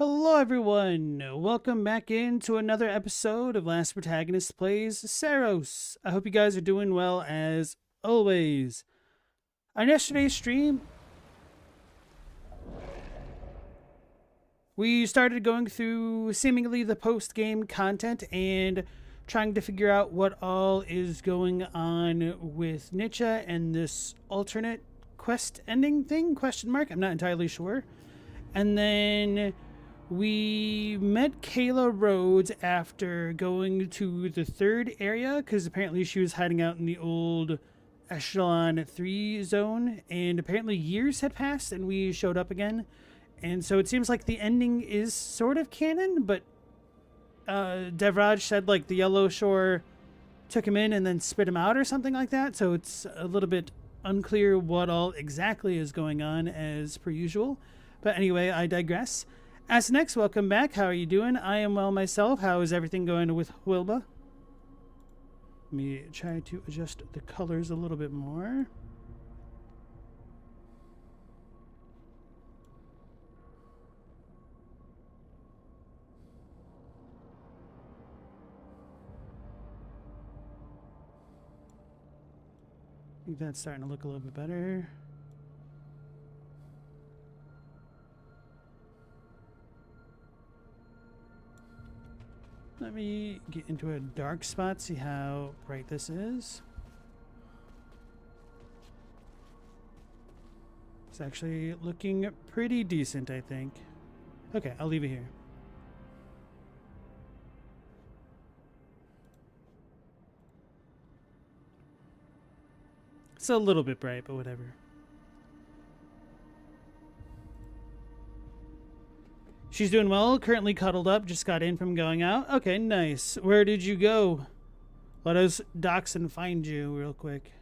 Hello everyone! Welcome back into another episode of Last Protagonist Plays Saros. I hope you guys are doing well as always. On yesterday's stream, we started going through seemingly the post-game content and trying to figure out what all is going on with Nietzsche and this alternate quest ending thing, question mark? I'm not entirely sure. And then we met Kayla Rhodes after going to the third area because apparently she was hiding out in the old Echelon 3 zone, and apparently years had passed and we showed up again. And so it seems like the ending is sort of canon, but Devraj said like the Yellow Shore took him in and then spit him out or something like that. So it's a little bit unclear what all exactly is going on as per usual. But anyway, I digress. As next, welcome back. How are you doing? I am well myself. How is everything going with Wilba? Let me try to adjust the colors a little bit more. I think that's starting to look a little bit better. Let me get into a dark spot, see how bright this is. It's actually looking pretty decent, I think. Okay, I'll leave it here. It's a little bit bright, but whatever. She's doing well, currently cuddled up, just got in from going out. Okay, nice. Where did you go? Let us dox and find you real quick.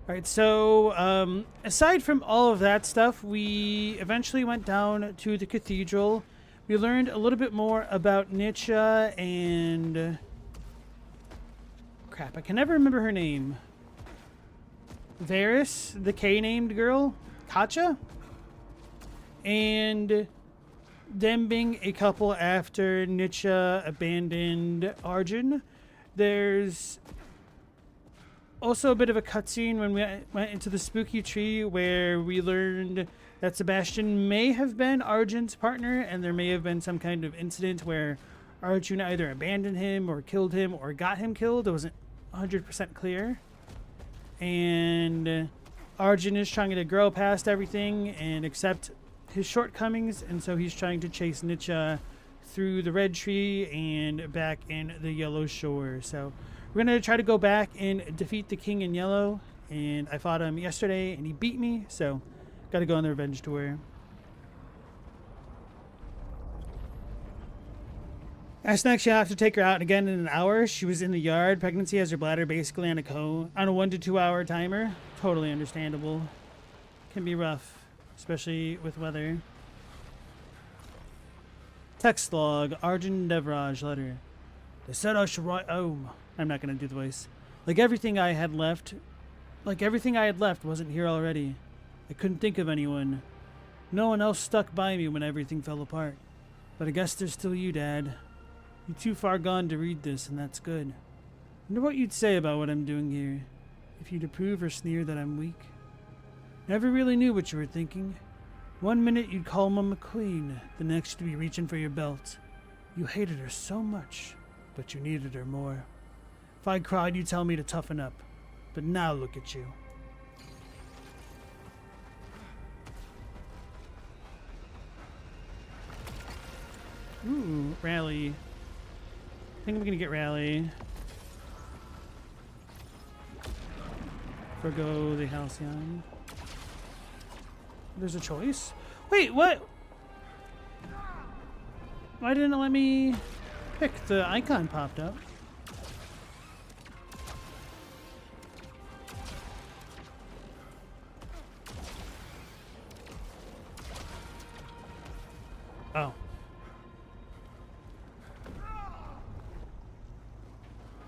Alright, so aside from all of that stuff, we eventually went down to the cathedral. We learned a little bit more about Nietzsche and... Crap, I can never remember her name. Varys, the K-named girl, Katja, and them being a couple after Nietzsche abandoned Arjun. There's also a bit of a cutscene when we went into the spooky tree where we learned that Sebastian may have been Arjun's partner, and there may have been some kind of incident where Arjun either abandoned him or killed him or got him killed. It wasn't 100% clear. And Arjun is trying to grow past everything and accept his shortcomings, and so he's trying to chase Nietzsche through the red tree and back in the Yellow Shore. So we're going to try to go back and defeat the King in Yellow, and I fought him yesterday and he beat me, so got to go on the revenge tour. As next, you have to take her out again in an hour. She was in the yard. Pregnancy has her bladder basically on a 1 to 2 hour timer. Totally understandable. Can be rough, especially with weather. Text log, Arjun Devraj letter. They said I should write home. I'm not gonna do the voice. Like everything I had left wasn't here already. I couldn't think of anyone. No one else stuck by me when everything fell apart. But I guess there's still you, Dad. You're too far gone to read this, and that's good. Wonder what you'd say about what I'm doing here. If you'd approve or sneer that I'm weak. Never really knew what you were thinking. One minute you'd call Mom a queen, the next you'd be reaching for your belt. You hated her so much, but you needed her more. If I cried, you'd tell me to toughen up. But now look at you. Ooh, rally. I think I'm gonna get rally. Forgo the Halcyon. There's a choice? Wait, what? Why didn't it let me pick? The icon popped up. Oh.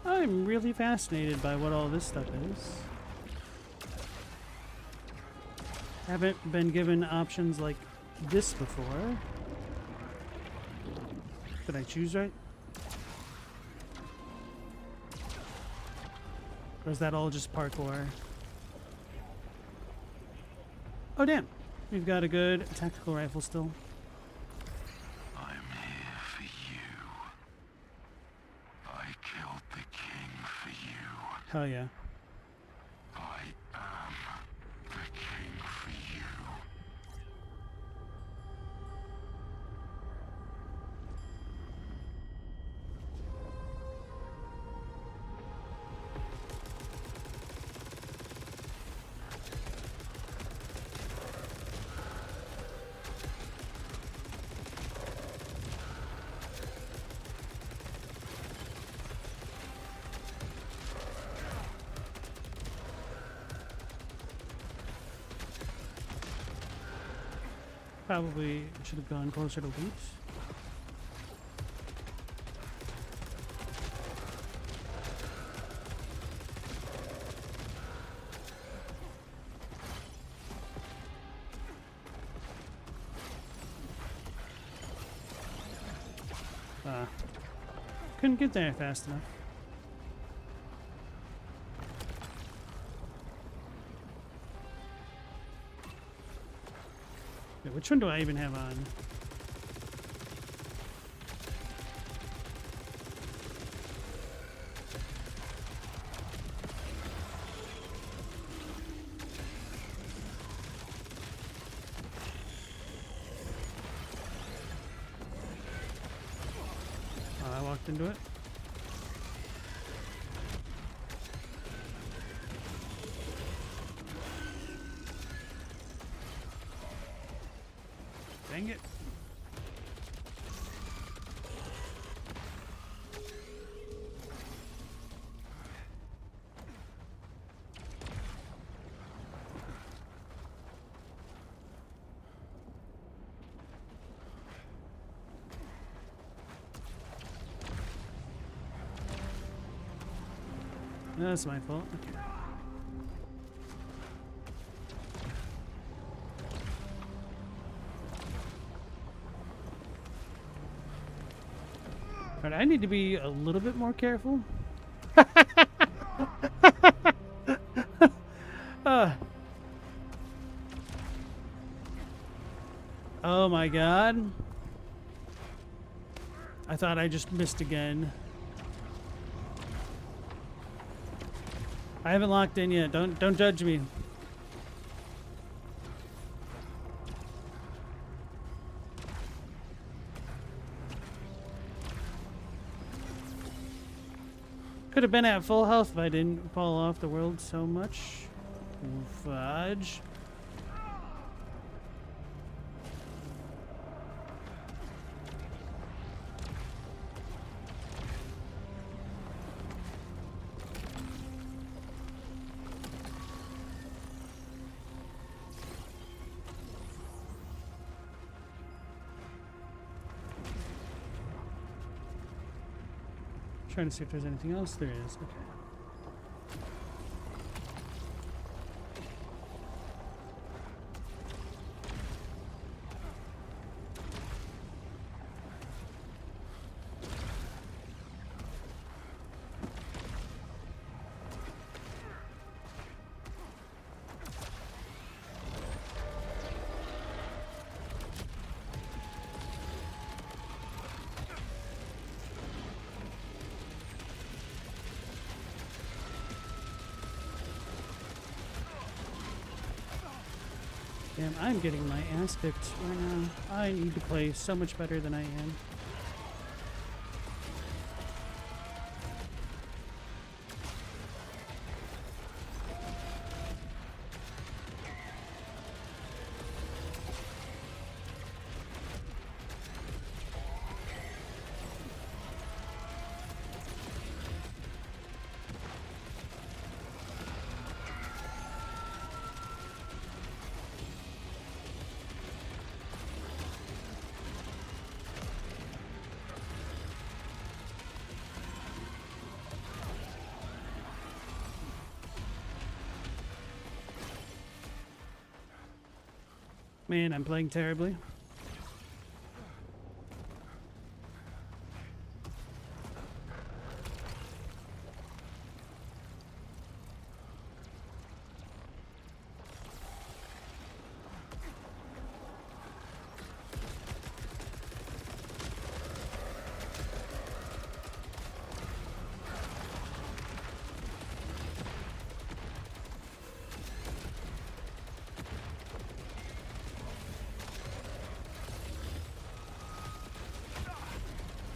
I'm really fascinated by what all this stuff is. Haven't been given options like this before. Did I choose right? Or is that all just parkour? Oh damn. We've got a good tactical rifle still. I'm here for you. I killed the king for you. Hell yeah. I am the king for you. Probably should have gone closer to loot. Couldn't get there fast enough. Wait, which one do I even have on? Oh, I walked into it. Dang it. That's my fault. Okay. Alright, I need to be a little bit more careful. Oh my god. I thought I just missed again. I haven't locked in yet. Don't judge me. Could have been at full health if I didn't fall off the world so much. Fudge. Trying to see if there's anything else. There is. Okay. Damn, I'm getting my ass kicked right now. I need to play so much better than I am. Man, I'm playing terribly.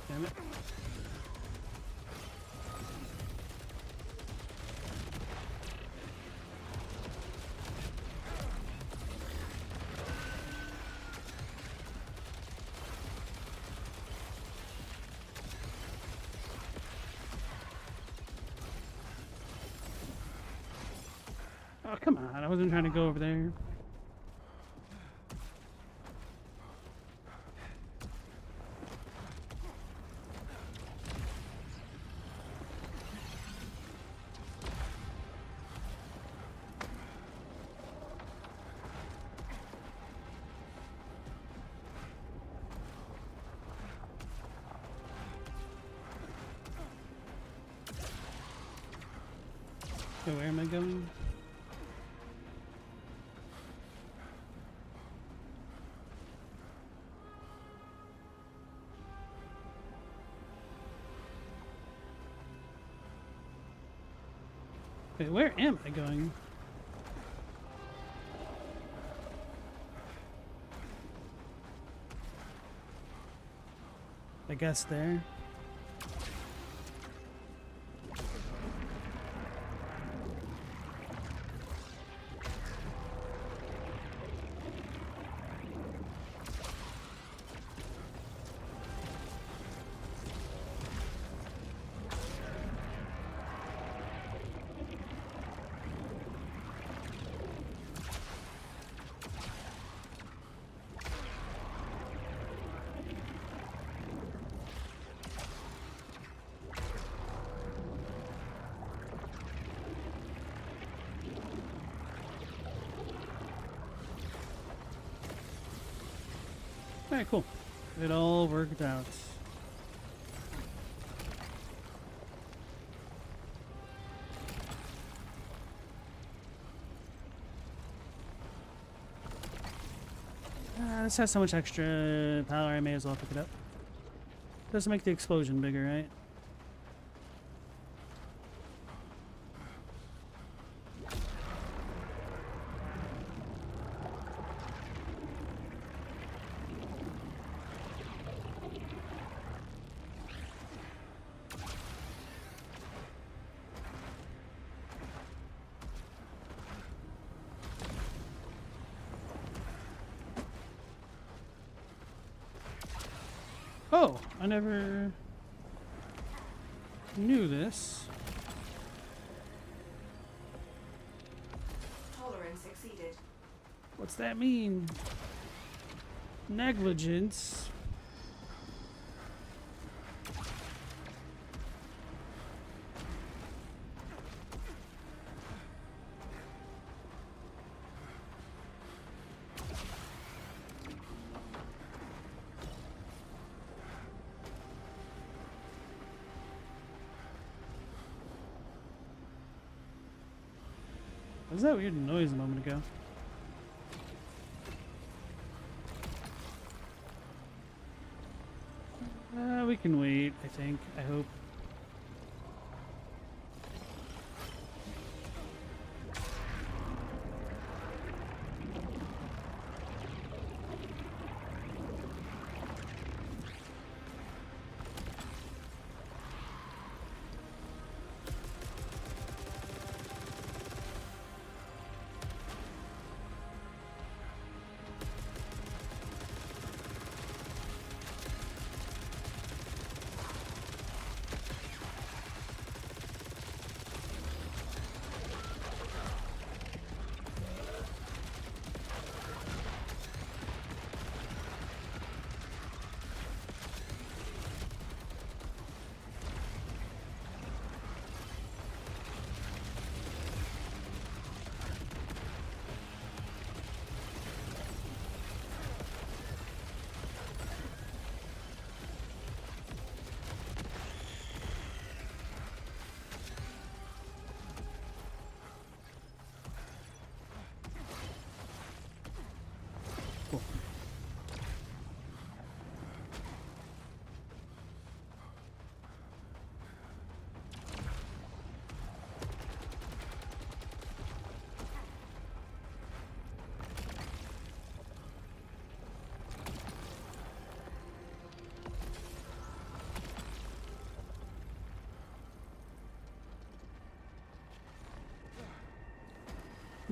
Damn it. Oh, come on. I wasn't trying to go over there. Okay, where am I going? Okay, where am I going? I guess there. Alright, cool. It all worked out. This has so much extra power, I may as well pick it up. Doesn't make the explosion bigger, right? Oh, I never knew this. Tolerance exceeded. What's that mean? Negligence. What was that weird noise a moment ago? We can wait, I think. I hope.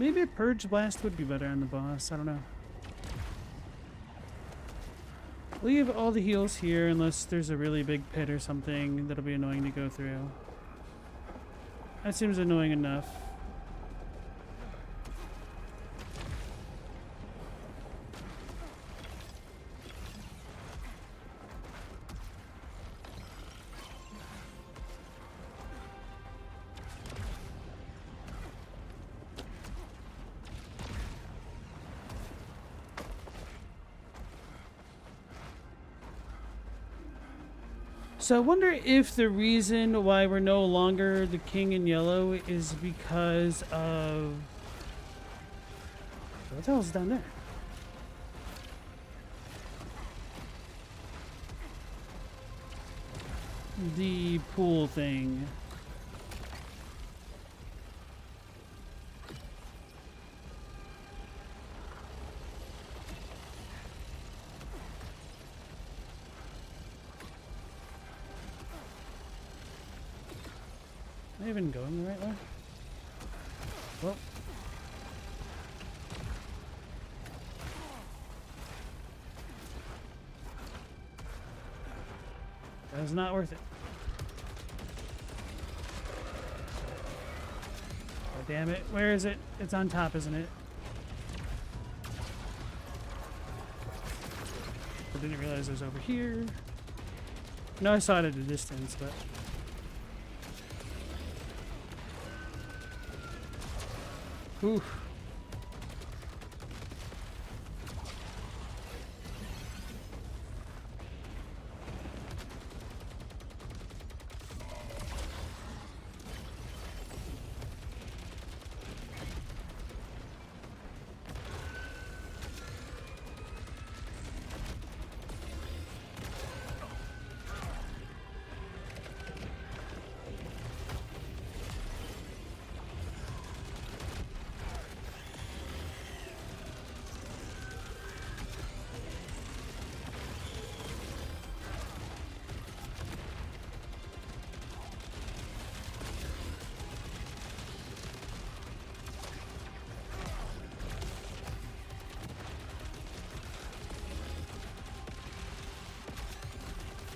Maybe a Purge Blast would be better on the boss. I don't know. Leave all the heals here unless there's a really big pit or something that'll be annoying to go through. That seems annoying enough. So I wonder if the reason why we're no longer the king in yellow is because of... What the hell's down there? The pool thing. Am I even going the right way? Well. That was not worth it. God damn it. Where is it? It's on top, isn't it? I didn't realize it was over here. No, I saw it at a distance, but... Oof.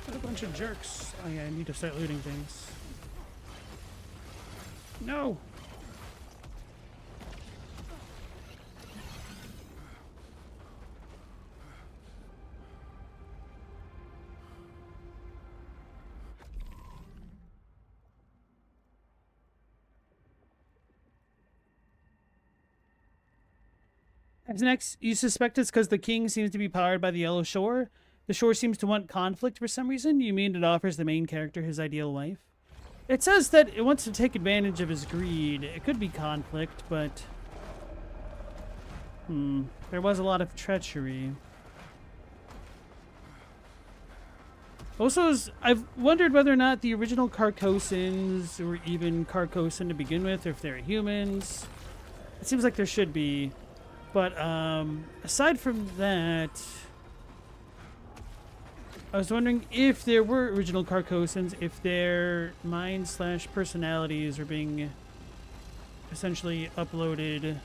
What a bunch of jerks. Oh yeah, I need to start looting things. No! As next, you suspect it's because the king seems to be powered by the Yellow Shore. The shore seems to want conflict for some reason. You mean it offers the main character his ideal wife? It says that it wants to take advantage of his greed. It could be conflict, but... There was a lot of treachery. Also, I've wondered whether or not the original Carcossans were even Carcossan to begin with, or if they're humans. It seems like there should be. But aside from that, I was wondering if there were original Carcossans, if their mind/personalities are being essentially uploaded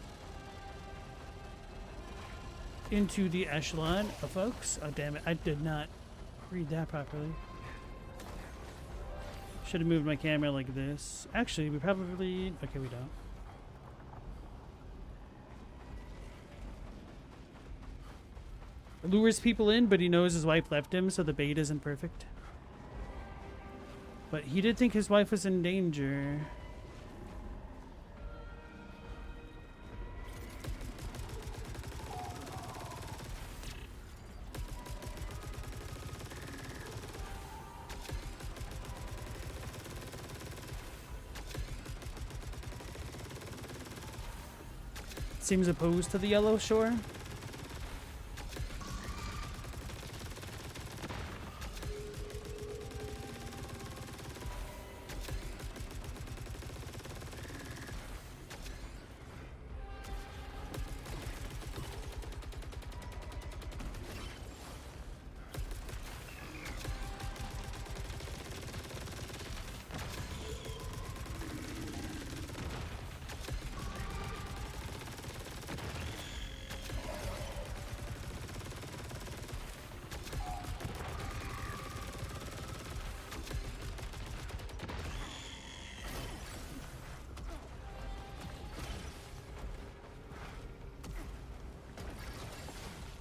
into the echelon of folks. Oh, damn it. I did not read that properly. Should have moved my camera like this. Actually, we probably... Okay, we don't. Lures people in, but he knows his wife left him, so the bait isn't perfect. But he did think his wife was in danger. Seems opposed to the Yellow Shore.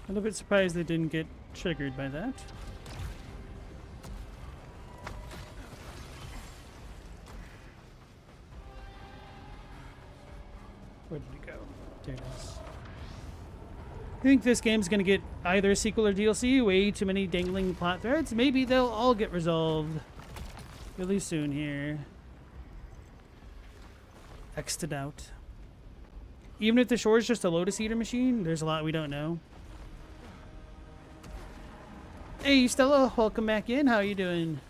A little bit surprised they didn't get triggered by that. Where did it go? There it is. I think this game's gonna get either a sequel or DLC. Way too many dangling plot threads. Maybe they'll all get resolved really soon here. X to doubt. Even if the shore is just a Lotus Eater machine, there's a lot we don't know. Hey Stella, welcome back in. How you doing?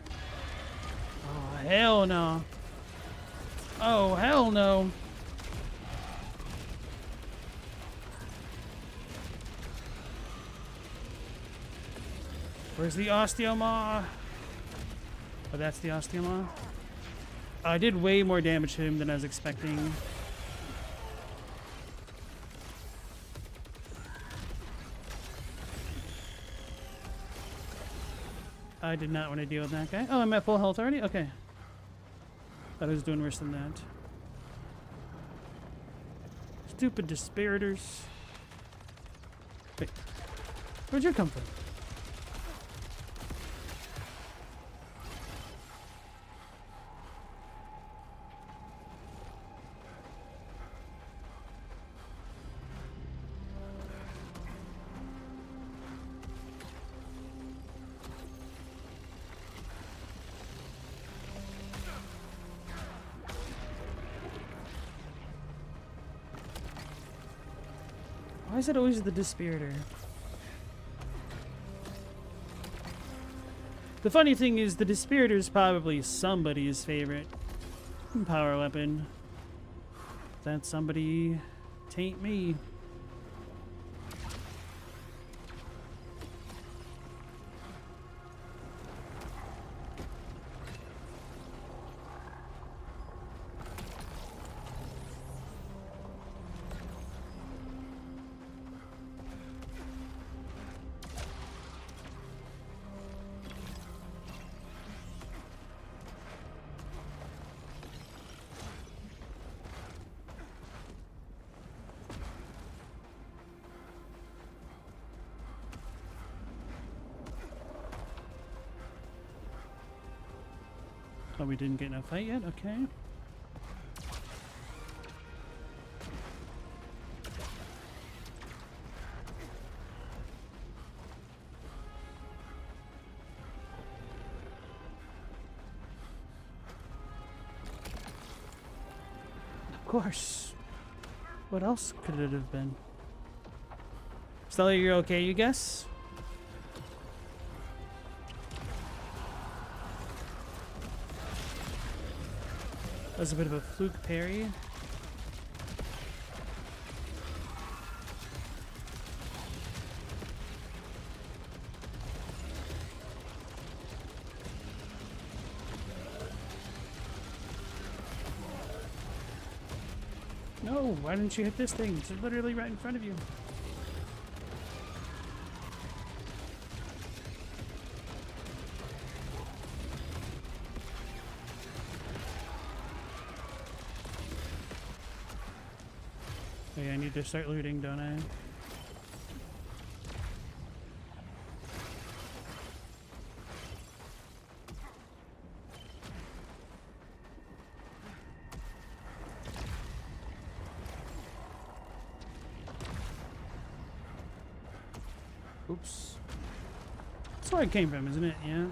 Oh hell no. Oh hell no. Where's the Osteomaw? Oh, that's the Osteomaw. I did way more damage to him than I was expecting. I did not want to deal with that guy. Oh, I'm at full health already? Okay. Thought I was doing worse than that. Stupid Dispirators. Wait. Where'd you come from? Why is it always the Dispirator? The funny thing is, the Dispirator is probably somebody's favorite power weapon. That somebody tain't me. Oh, we didn't get in a fight yet? Okay. Of course. What else could it have been? Stella, you're okay, you guess? That was a bit of a fluke parry. No, why didn't you hit this thing? It's literally right in front of you. Okay, I need to start looting, don't I? Oops. That's where I came from, isn't it? Yeah.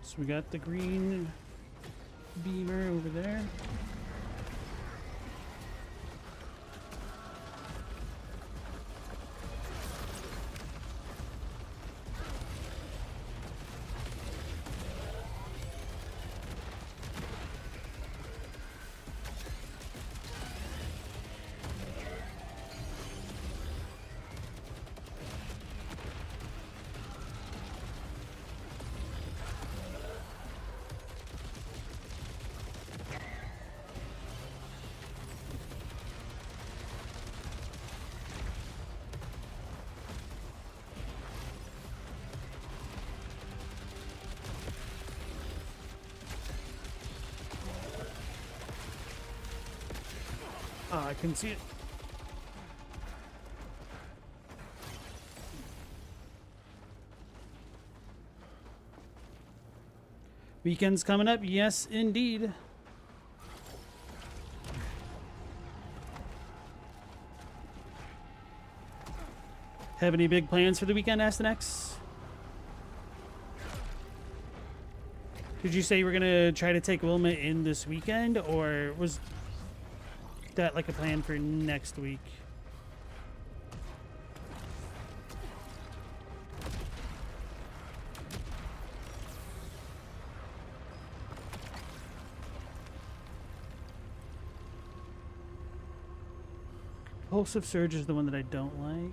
So we got the green beamer over there. Oh, I couldn't see it. Weekend's coming up. Yes, indeed. Have any big plans for the weekend, Astanex? Did you say you were going to try to take Wilma in this weekend, or was that like a plan for next week? Impulsive Surge is the one that I don't like.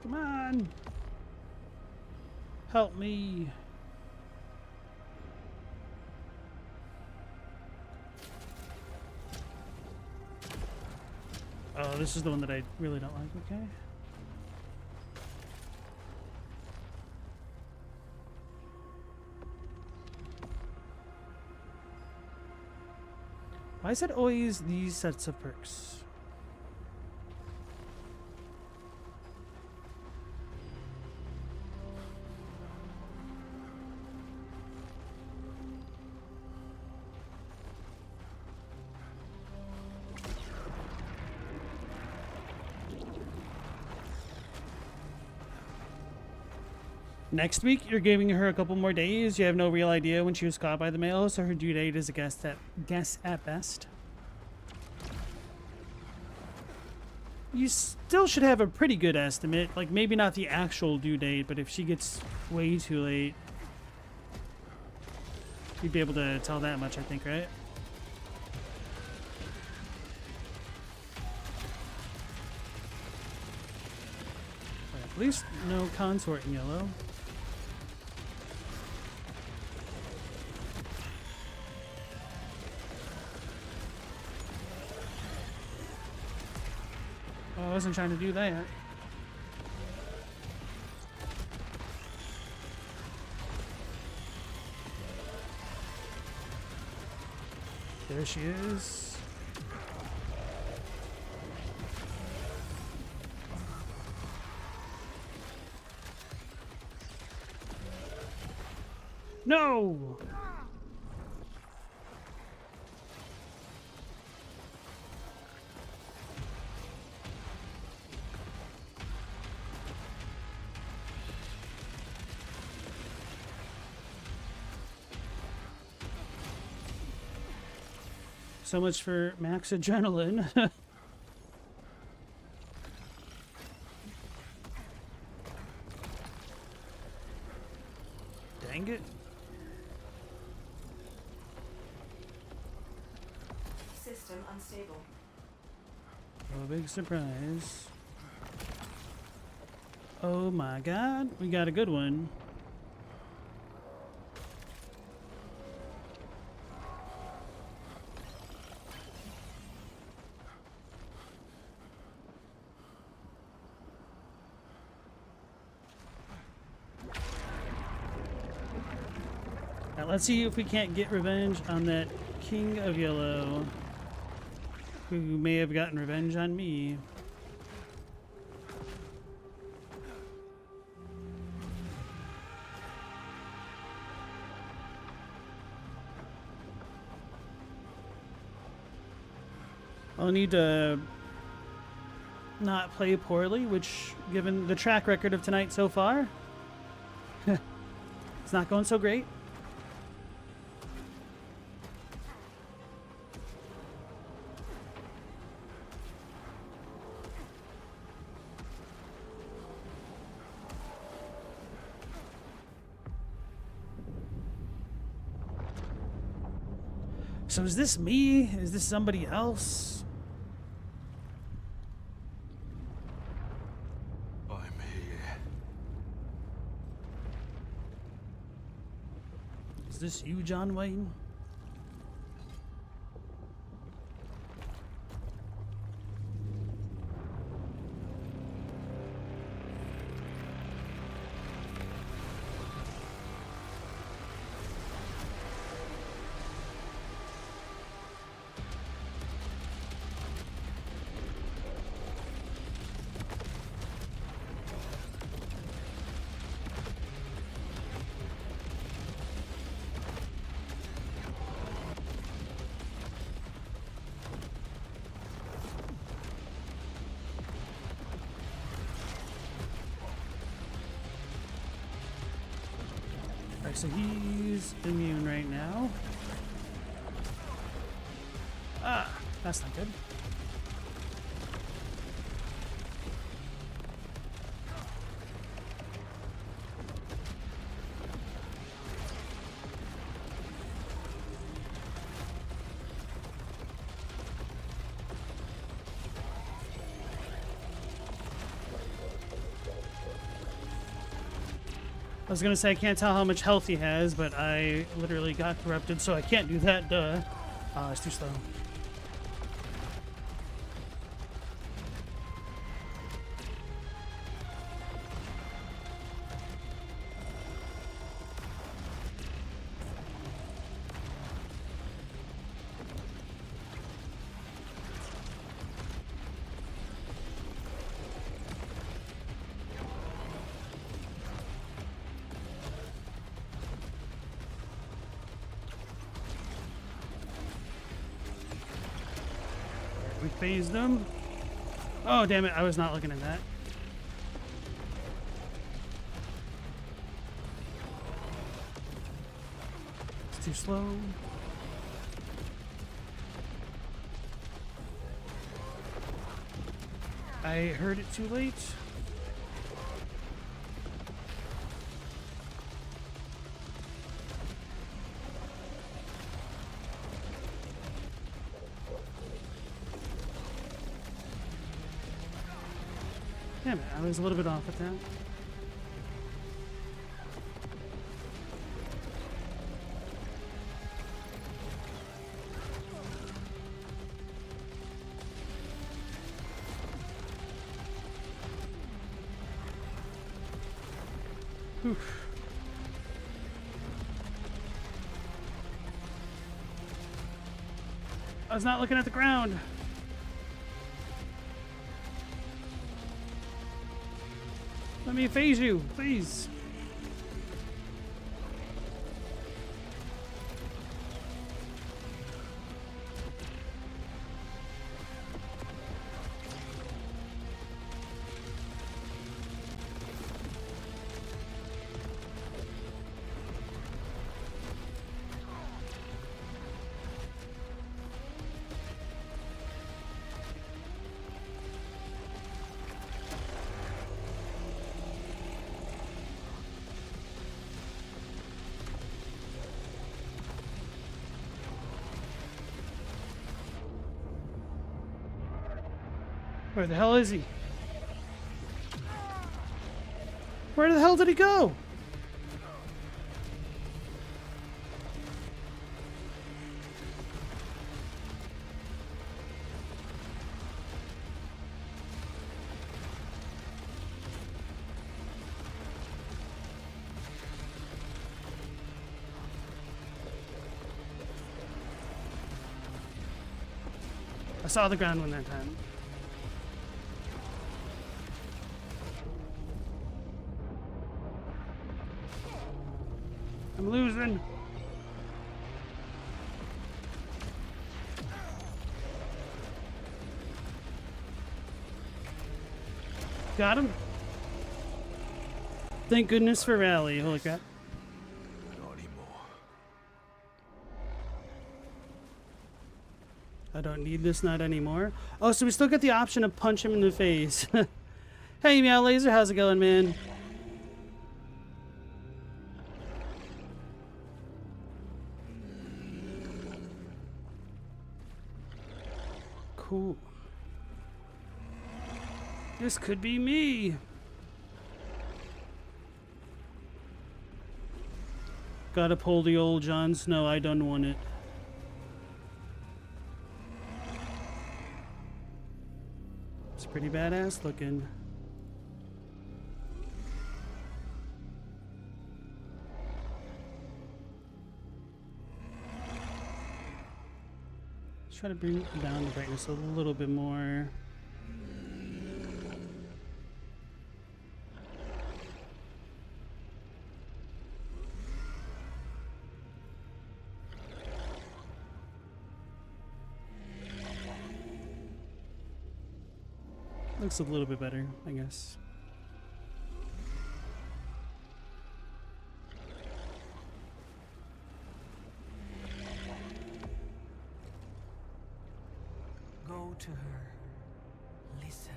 Come on! Help me! Oh, this is the one that I really don't like, okay? Why is it always these sets of perks? Next week, you're giving her a couple more days. You have no real idea when she was caught by the mail, so her due date is a guess at best. You still should have a pretty good estimate. Like, maybe not the actual due date, but if she gets way too late, you'd be able to tell that much, I think, right? At least no consort in yellow. Oh, I wasn't trying to do that. There she is. No! So much for max adrenaline. Dang it. System unstable. Oh, big surprise. Oh my god, we got a good one. Now let's see if we can't get revenge on that King of Yellow, who may have gotten revenge on me. I'll need to not play poorly, which, given the track record of tonight so far, it's not going so great. So is this me? Is this somebody else? I'm here. Is this you, John Wayne? Alright, so he's immune right now. Ah, that's not good. I was gonna say I can't tell how much health he has, but I literally got corrupted, so I can't do that, duh. It's too slow. We phased them. Oh, damn it. I was not looking at that. It's too slow. I heard it too late. Damn it, I was a little bit off with that. Oof. I was not looking at the ground. Let me phase you, please. Where the hell is he? Where the hell did he go? I saw the ground one that time. I'm losing. Got him. Thank goodness for rally. Holy crap. Not anymore. I don't need this nut anymore. Oh, so we still get the option to punch him in the face. Hey, Meow Laser, how's it going, man? Cool. This could be me. Gotta pull the old Jon Snow. I done want it. It's pretty badass looking. Try to bring down the brightness a little bit more. Looks a little bit better, I guess. to her. Listen.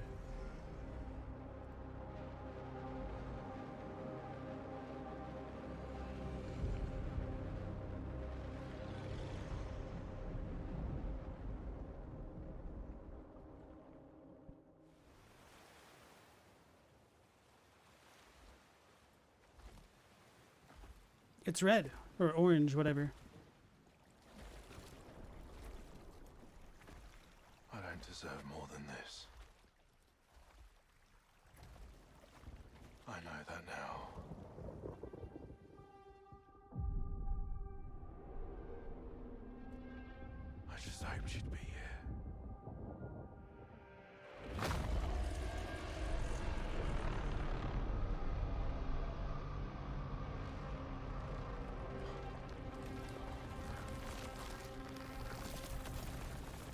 It's red or orange, whatever. I don't deserve more than this. I know that now. I just hoped you'd be here.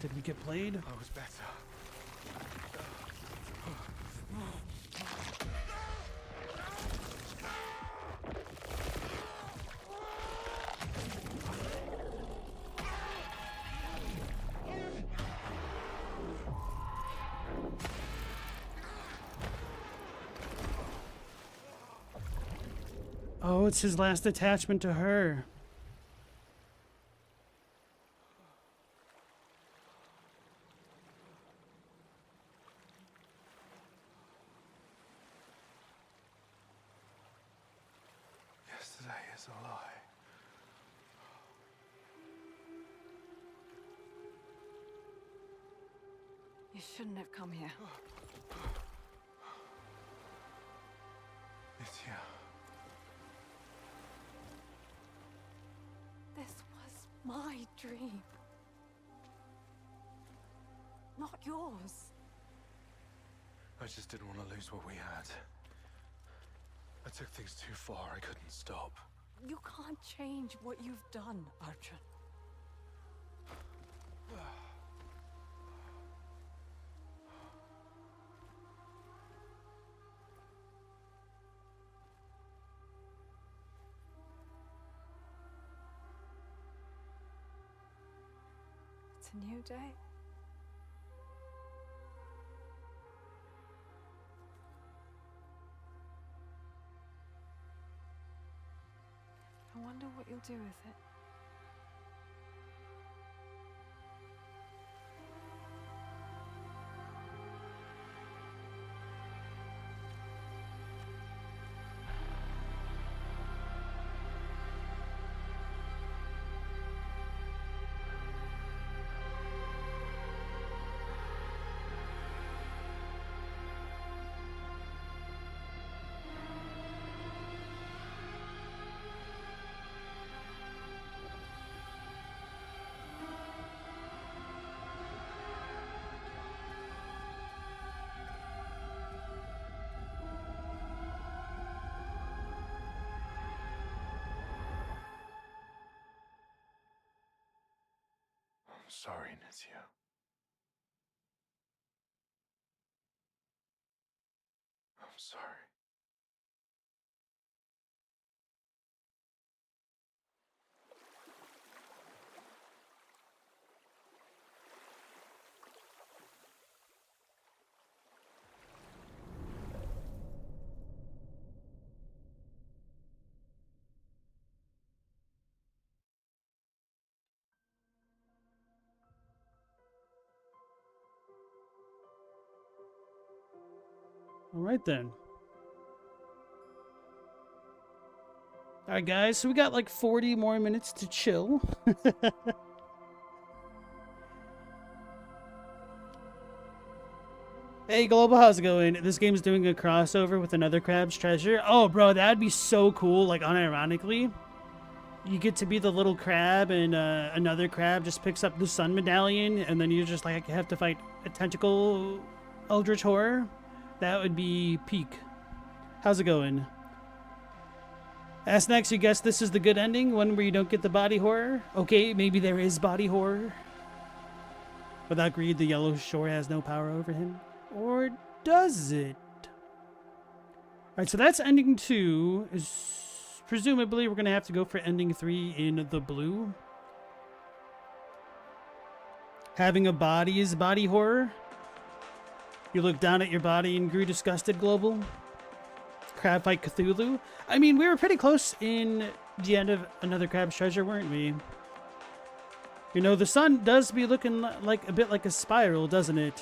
Did we get played? I was better. Oh, it's his last attachment to her. Yesterday is a lie. You shouldn't have come here. It's here. This was my dream. Not yours. I just didn't want to lose what we had. I took things too far. I couldn't stop. You can't change what you've done, Arjun. It's a new day. I wonder what you'll do with it. I'm sorry, Nizia. I'm sorry. All right then. All right, guys. So we got like 40 more minutes to chill. Hey, Global, how's it going? This game's doing a crossover with another Crab's Treasure. Oh, bro, that'd be so cool. Like, unironically, you get to be the little crab, and another crab just picks up the sun medallion, and then you just like have to fight a tentacle eldritch horror. That would be peak. How's it going? Ask next, you guess this is the good ending, one where you don't get the body horror? Okay, maybe there is body horror. Without greed, the yellow shore has no power over him. Or does it? Alright, so that's ending 2. Presumably, we're going to have to go for ending 3 in the blue. Having a body is body horror. You look down at your body and grew disgusted, Global. Crab fight Cthulhu. I mean, we were pretty close in the end of Another Crab's Treasure, weren't we? You know, the sun does be looking like a bit like a spiral, doesn't it?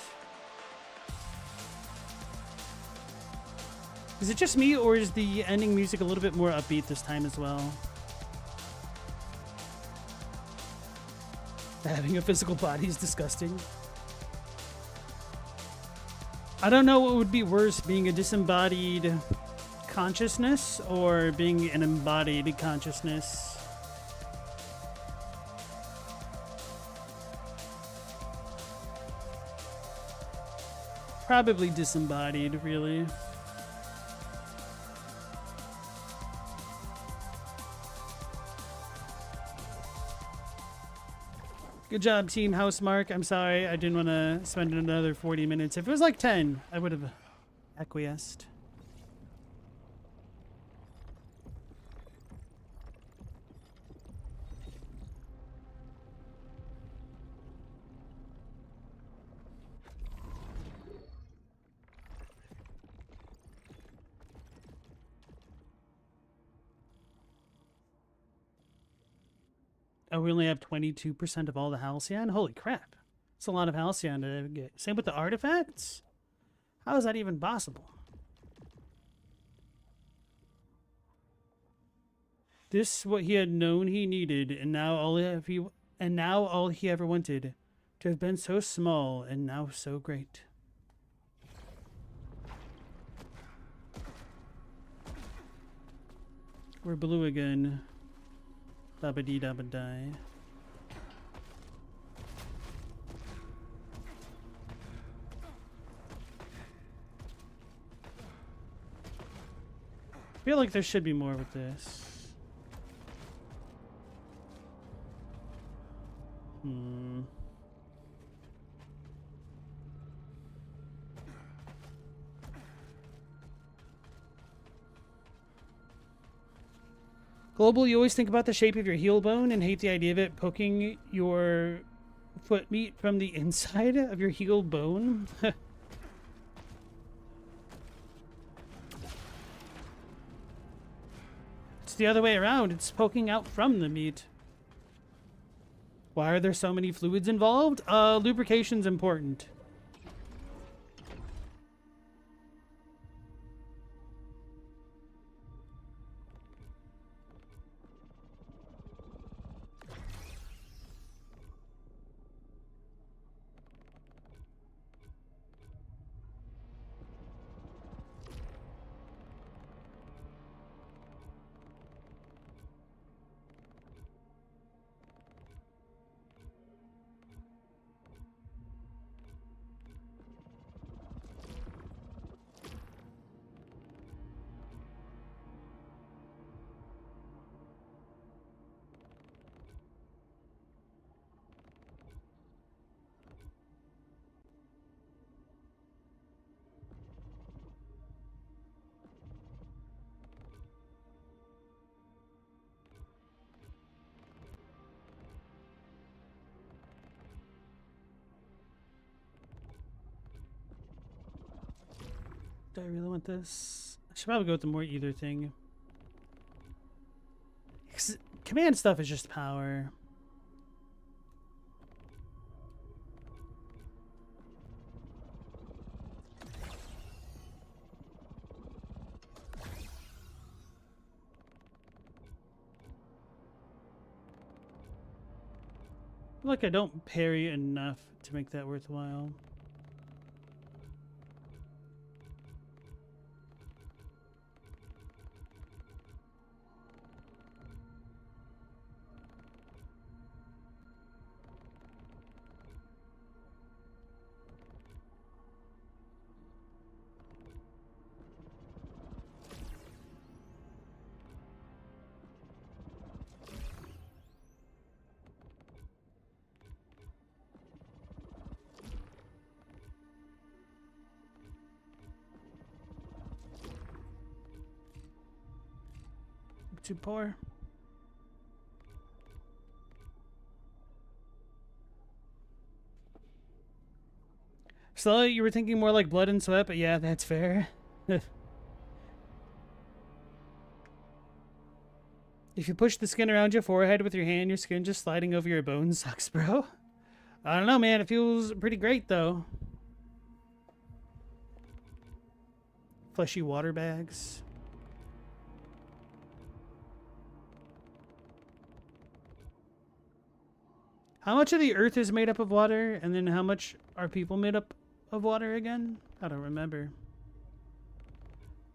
Is it just me, or is the ending music a little bit more upbeat this time as well? Having a physical body is disgusting. I don't know what would be worse, being a disembodied consciousness or being an embodied consciousness. Probably disembodied, really. Good job, Team Housemark. I'm sorry, I didn't want to spend another 40 minutes. If it was like 10, I would have acquiesced. Oh, we only have 22% of all the Halcyon? Holy crap. That's a lot of Halcyon to get. Same with the artifacts? How is that even possible? This what he had known he needed, and now all he ever wanted, to have been so small and now so great. We're blue again. Dabba-dee dabba-die. I feel like there should be more with this. Global, you always think about the shape of your heel bone and hate the idea of it poking your foot meat from the inside of your heel bone. It's the other way around. It's poking out from the meat. Why are there so many fluids involved? Lubrication's important. Do I really want this? I should probably go with the more either thing. Command stuff is just power. I feel like I don't parry enough to make that worthwhile. Too poor. So you were thinking more like blood and sweat, but yeah, that's fair. If you push the skin around your forehead with your hand, your skin just sliding over your bones sucks, bro. I don't know, man. It feels pretty great, though. Fleshy water bags. How much of the earth is made up of water? And then how much are people made up of water again? I don't remember.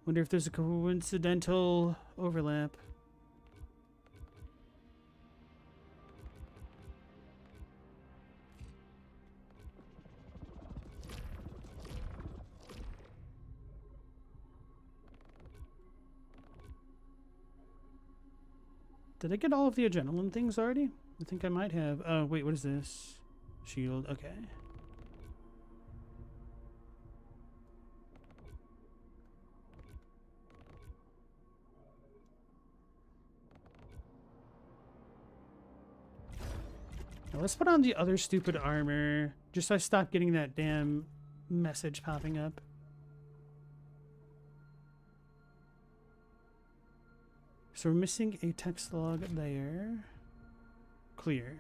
Wonder if there's a coincidental overlap. Did I get all of the adrenaline things already? I think I might have. Oh, wait, what is this? Shield, okay. Now let's put on the other stupid armor, just so I stop getting that damn message popping up. So we're missing a text log there. Clear.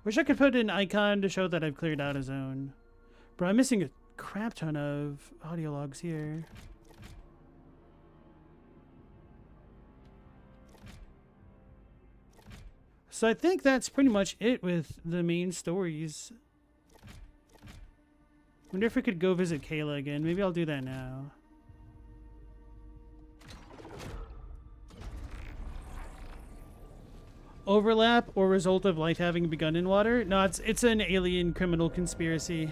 Wish I could put an icon to show that I've cleared out a zone. Bro, I'm missing a crap ton of audio logs here. So I think that's pretty much it with the main stories. Wonder if we could go visit Kayla again. Maybe I'll do that now. Overlap or result of life having begun in water? No, it's an alien criminal conspiracy.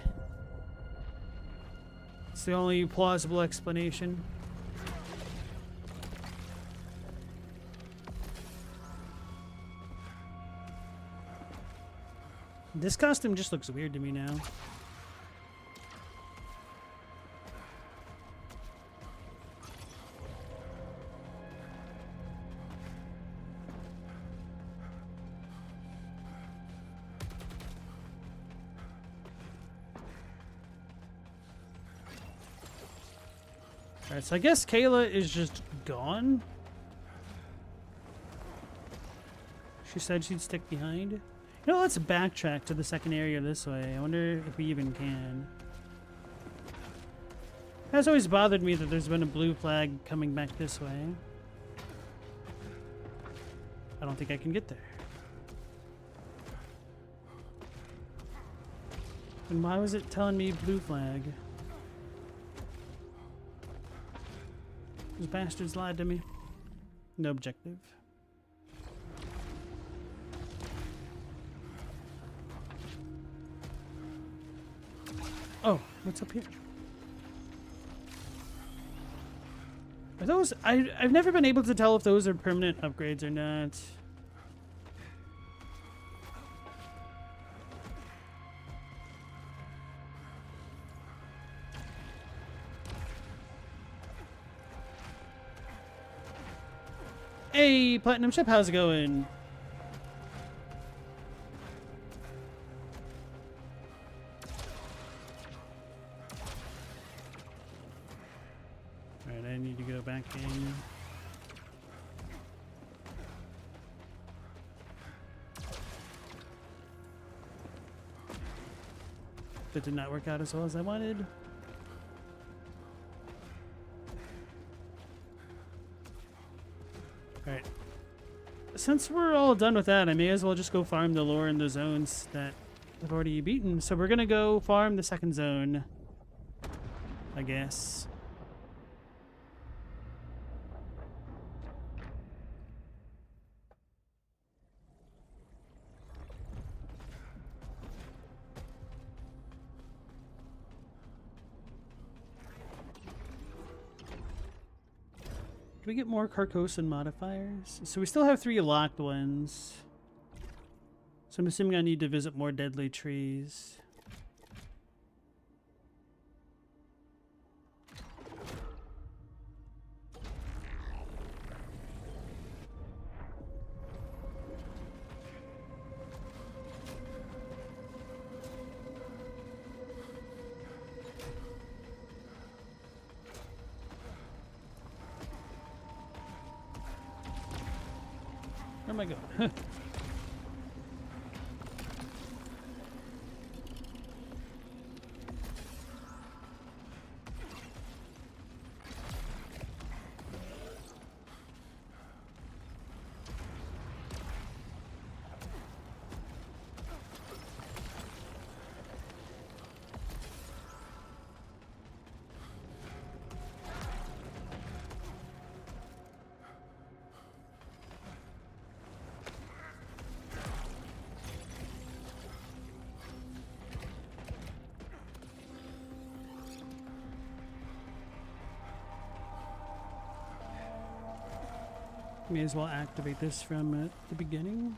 It's the only plausible explanation. This costume just looks weird to me now. Alright, so I guess Kayla is just gone. She said she'd stick behind. You know, let's backtrack to the second area this way. I wonder if we even can. It has always bothered me that there's been a blue flag coming back this way. I don't think I can get there. And why was it telling me blue flag? Those bastards lied to me. No objective. Oh, what's up here? Are those... I've never been able to tell if those are permanent upgrades or not. Hey, Platinum Ship, how's it going? Alright, I need to go back in. That did not work out as well as I wanted. Alright. Since we're all done with that, I may as well just go farm the lore in the zones that I've already beaten. So we're gonna go farm the second zone, I guess. Do we get more Carcosan modifiers? So we still have 3 locked ones. So I'm assuming I need to visit more deadly trees. Where am I going? May as well activate this from the beginning.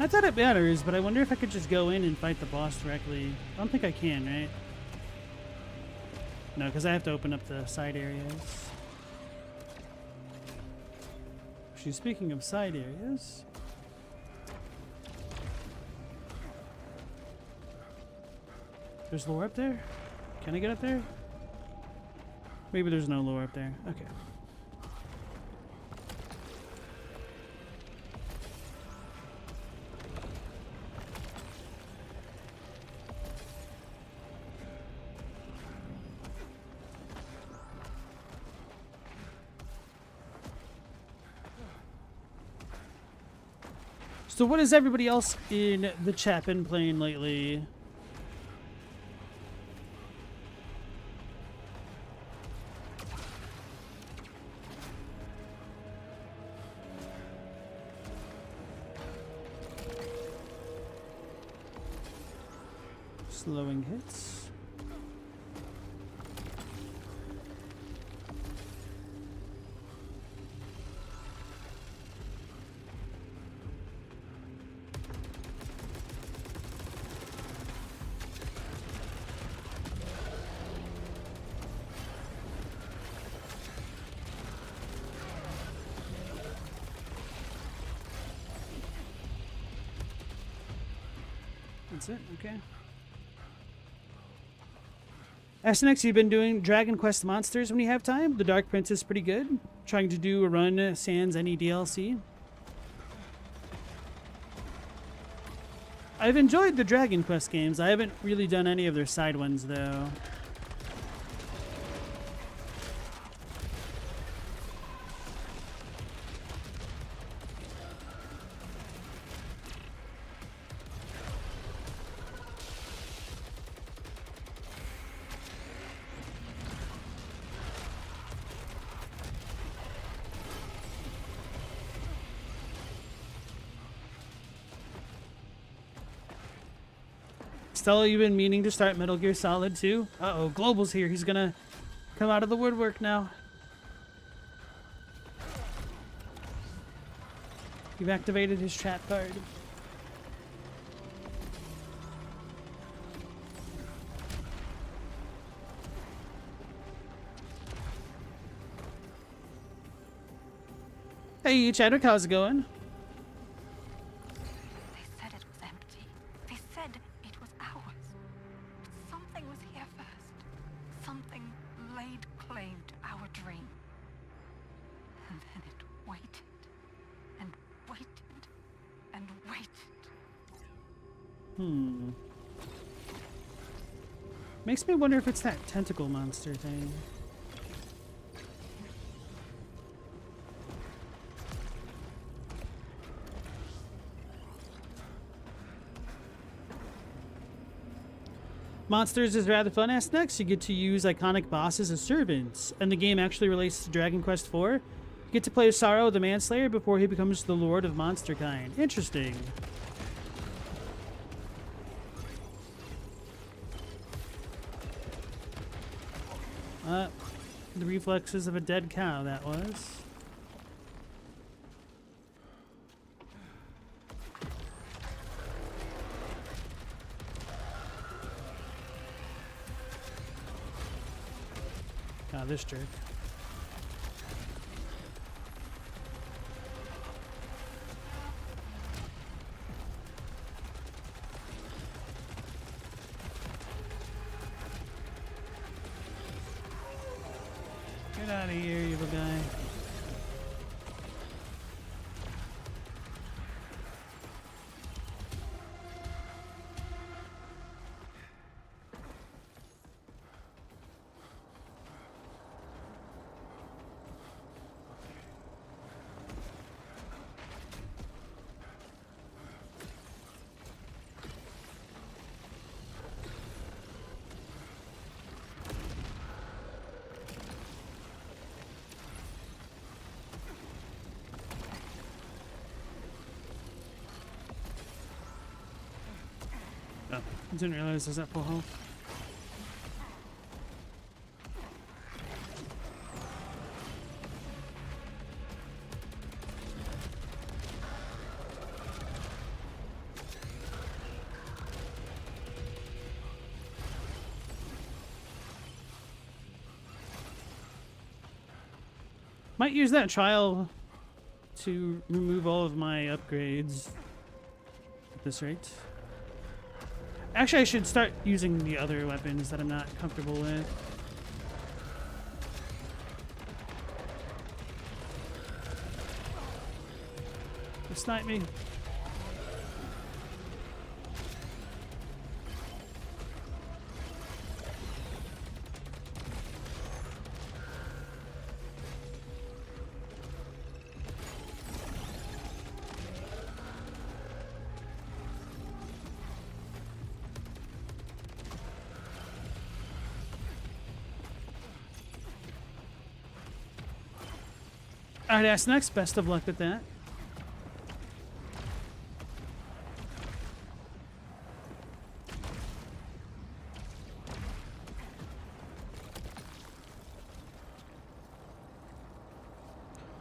Not that it matters, but I wonder if I could just go in and fight the boss directly. I don't think I can, right? No, because I have to open up the side areas. She's speaking of side areas. There's lore up there? Can I get up there? Maybe there's no lore up there. Okay. So what has everybody else in the chat been playing lately? Slowing hits. That's it, okay. SNX, you've been doing Dragon Quest Monsters when you have time. The Dark Prince is pretty good. Trying to do a run sans any DLC. I've enjoyed the Dragon Quest games. I haven't really done any of their side ones, though. Stella, you've been meaning to start Metal Gear Solid 2? Uh-oh, Global's here. He's gonna come out of the woodwork now. You've activated his chat card. Hey, Chadwick, how's it going? They said it was empty. They said it was ours. But something was here first. Something laid claim to our dream. And then it waited. And waited. And waited. Makes me wonder if it's that tentacle monster thing. Monsters is rather fun. Next, you get to use iconic bosses as servants, and the game actually relates to Dragon Quest IV. You get to play as Saros, the Manslayer, before he becomes the Lord of Monsterkind. Interesting. The reflexes of a dead cow, that was. This jerk. Okay. Get out of here, evil guy. Oh, didn't realize there's that full health. Might use that trial to remove all of my upgrades at this rate. Actually, I should start using the other weapons that I'm not comfortable with. Snipe me. Alright, that's next. Best of luck with that.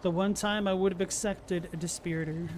The one time I would have accepted a Dispiritor.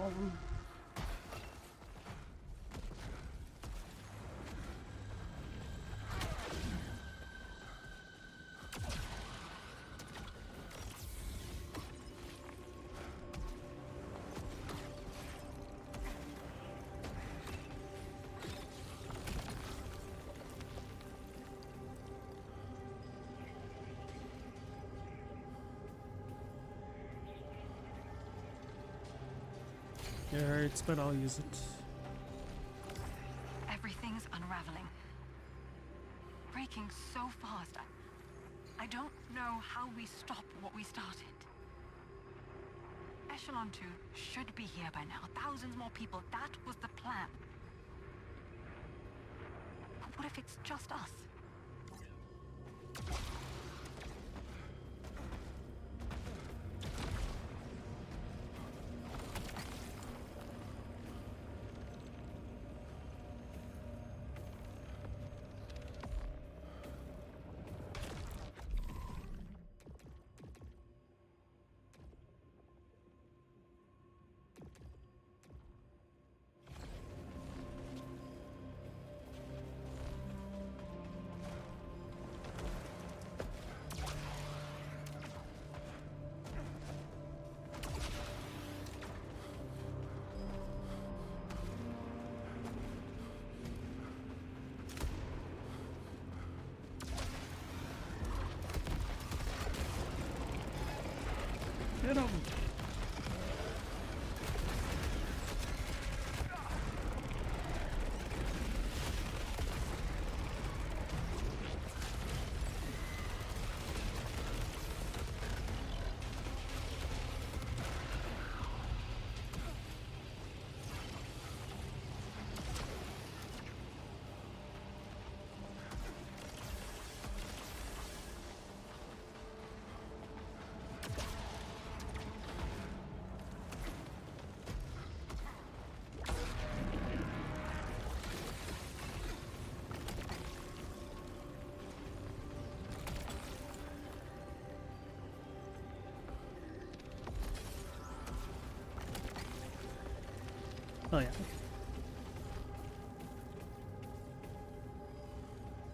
All of them. It hurts, but I'll use it. Everything's unraveling. Breaking so fast. I don't know how we stop what we started. Echelon 2 should be here by now. Thousands more people. That was the plan. But what if it's just us? Oh yeah.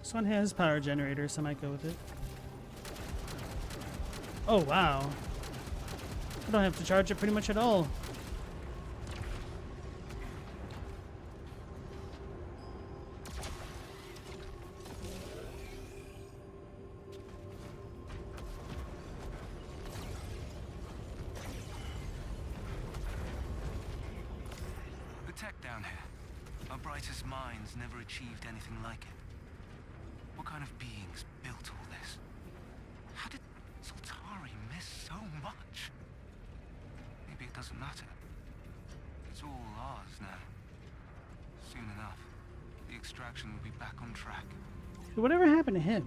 This one has power generator, so I might go with it. Oh wow. I don't have to charge it pretty much at all. The tech down here. Our brightest minds never achieved anything like it. What kind of beings built all this? How did Sultari miss so much? Maybe it doesn't matter. It's all ours now. Soon enough, the extraction will be back on track. Whatever happened to him?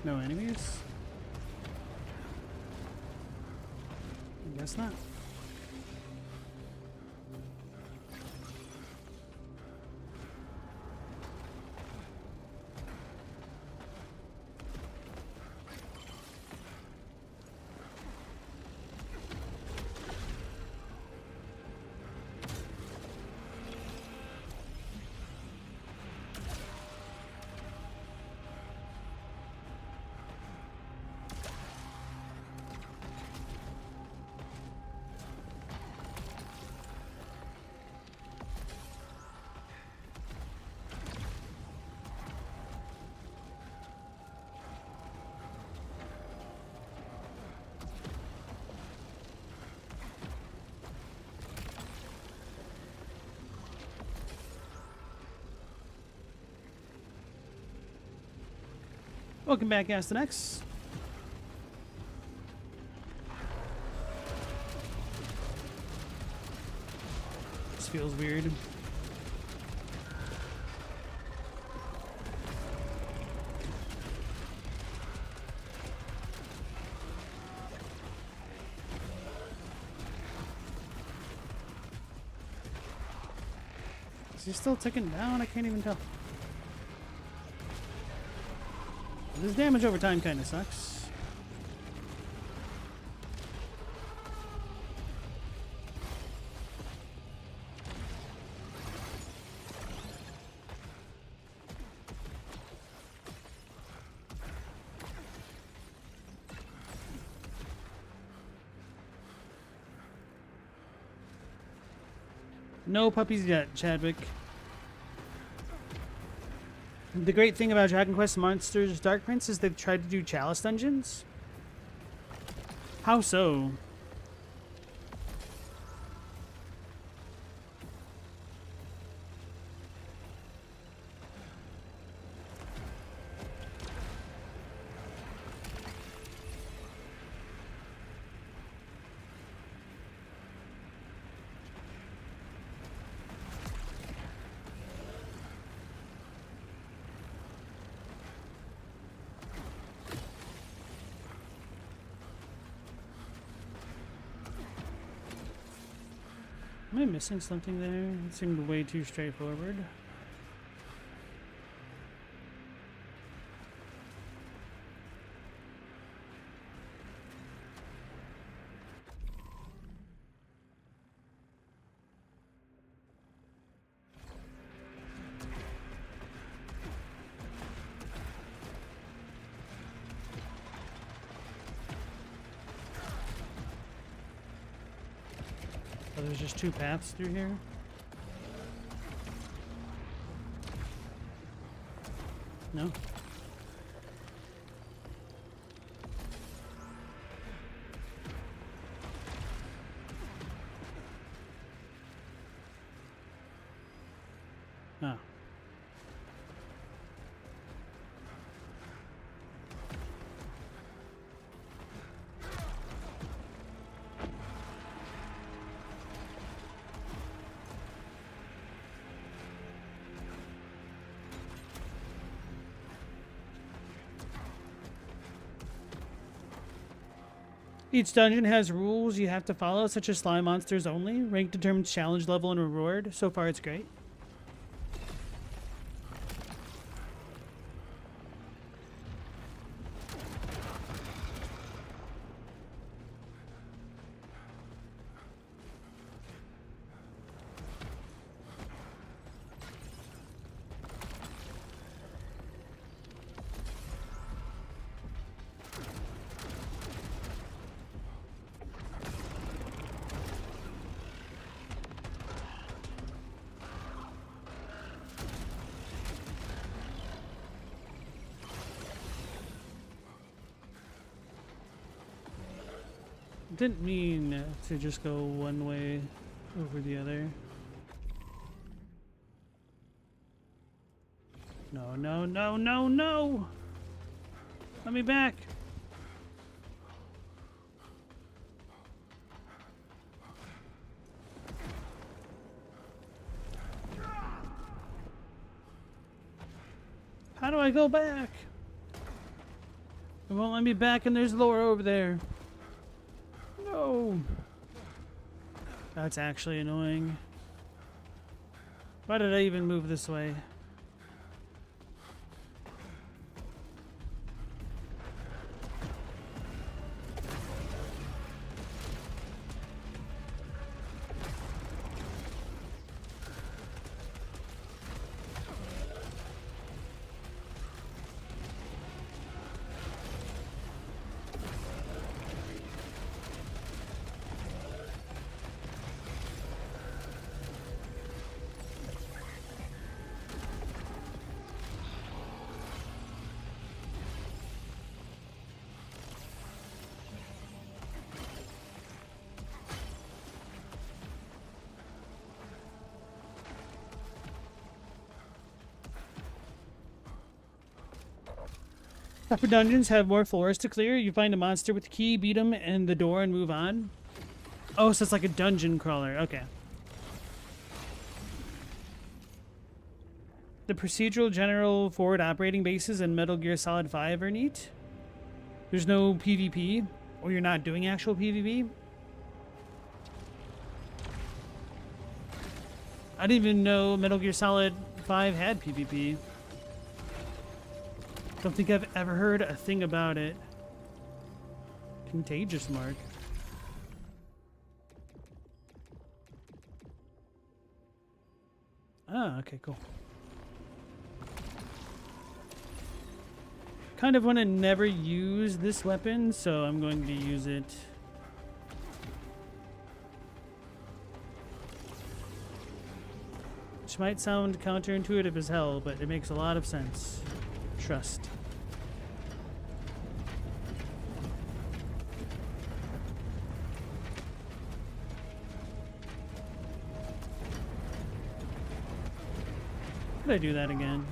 No enemies? I guess not. Welcome back, Aston X. This feels weird. Is he still ticking down? I can't even tell. This damage over time kind of sucks. No puppies yet, Chadwick. The great thing about Dragon Quest Monsters Dark Prince is they've tried to do chalice dungeons. How so? Am I missing something there? It seemed way too straightforward. Oh, there's just two paths through here. No? Oh. Each dungeon has rules you have to follow, such as slime monsters only. Rank determines challenge level and reward. So far, it's great. Didn't mean to just go one way over the other. No, no, no, no, no! Let me back! How do I go back? It won't let me back, and there's Laura over there. No! That's actually annoying. Why did I even move this way? Tougher dungeons have more floors to clear. You find a monster with the key, beat him, and the door, and move on. Oh, so it's like a dungeon crawler. Okay. The procedural general forward operating bases in Metal Gear Solid 5 are neat. There's no PvP, or you're not doing actual PvP. I didn't even know Metal Gear Solid 5 had PvP. Don't think I've ever heard a thing about it. Contagious mark. Ah, okay, cool. Kind of want to never use this weapon, so I'm going to use it. Which might sound counterintuitive as hell, but it makes a lot of sense. Trust. Did I do that again?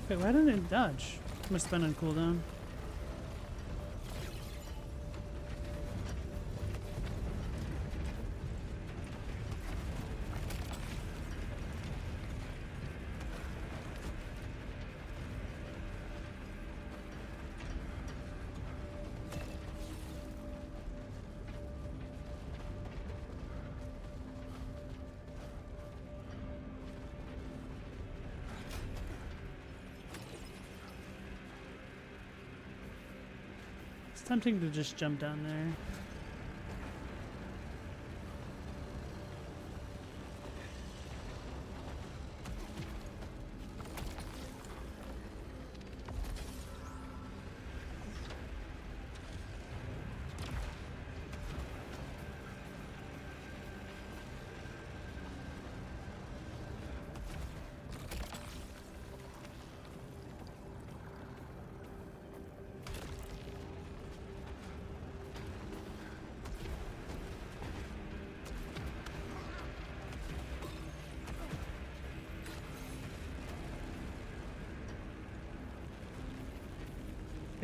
Wait, why didn't it dodge? Must have been on cooldown. It's tempting to just jump down there.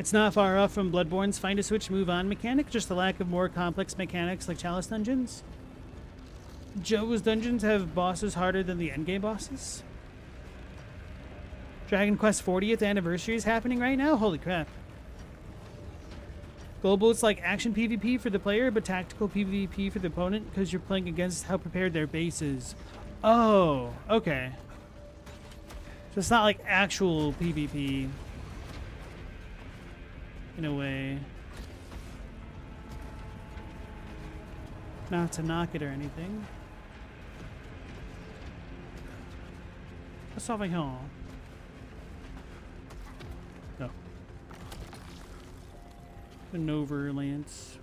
It's not far off from Bloodborne's find a switch, move on mechanic, just the lack of more complex mechanics like Chalice dungeons. Joe's dungeons have bosses harder than the endgame bosses. Dragon Quest 40th anniversary is happening right now? Holy crap. Global, it's like action PvP for the player, but tactical PvP for the opponent because you're playing against how prepared their base is. Oh, okay. So it's not like actual PvP. In a way. Not to knock it or anything. What's over here? No. The Nover Lance.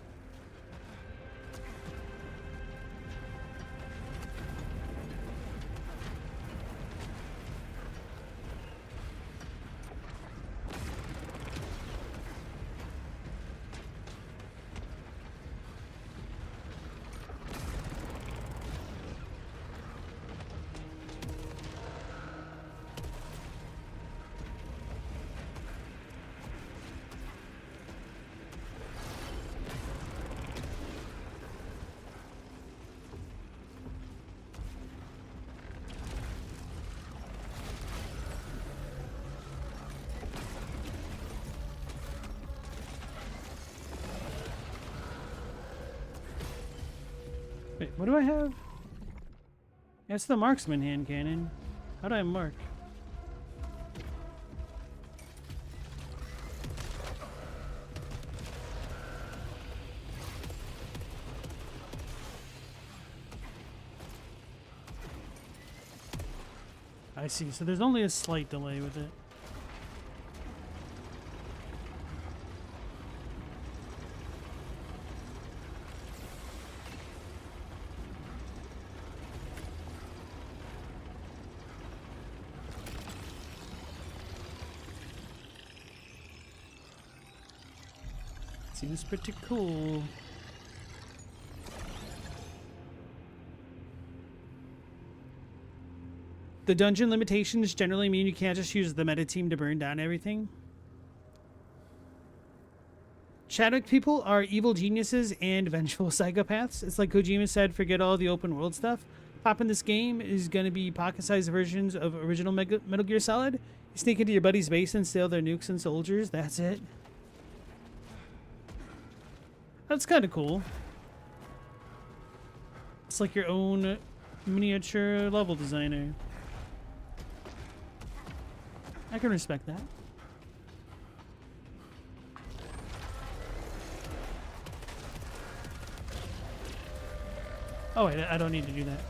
Wait, what do I have? That's the marksman hand cannon. How do I mark? I see. So there's only a slight delay with it. Seems pretty cool. The dungeon limitations generally mean you can't just use the meta team to burn down everything. Chadwick people are evil geniuses and vengeful psychopaths. It's like Kojima said, forget all the open world stuff. Pop in this game is going to be pocket-sized versions of original Metal Gear Solid. You sneak into your buddy's base and steal their nukes and soldiers. That's it. That's kind of cool. It's like your own miniature level designer. I can respect that. Oh wait, I don't need to do that.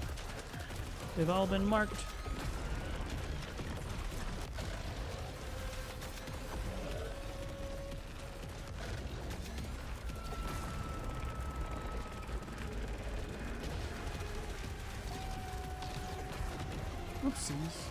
They've all been marked. Oopsies.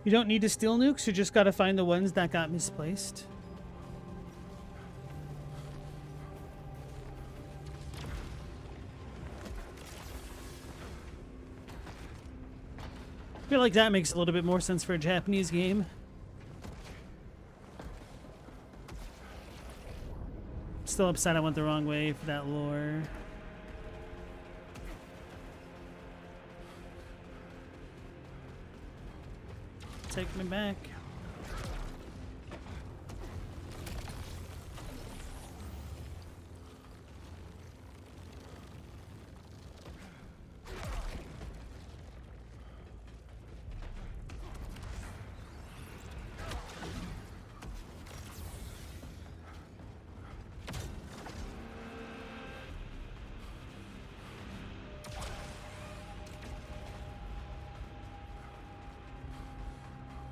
You don't need to steal nukes, you just gotta find the ones that got misplaced. I feel like that makes a little bit more sense for a Japanese game. Still upset I went the wrong way for that lore. Take me back.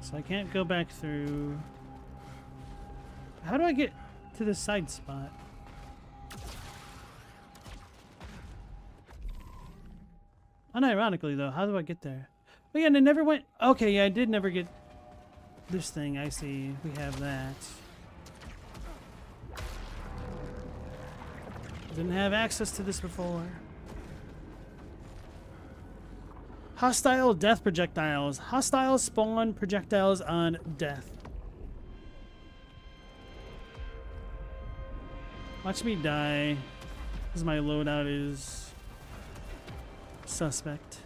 So I can't go back through. How do I get to the side spot? Unironically, though, how do I get there? Oh, yeah, and I never went... Okay, yeah, I did never get this thing. I see. We have that. Didn't have access to this before. Hostile death projectiles. Hostiles spawn projectiles on death. Watch me die, because my loadout is suspect.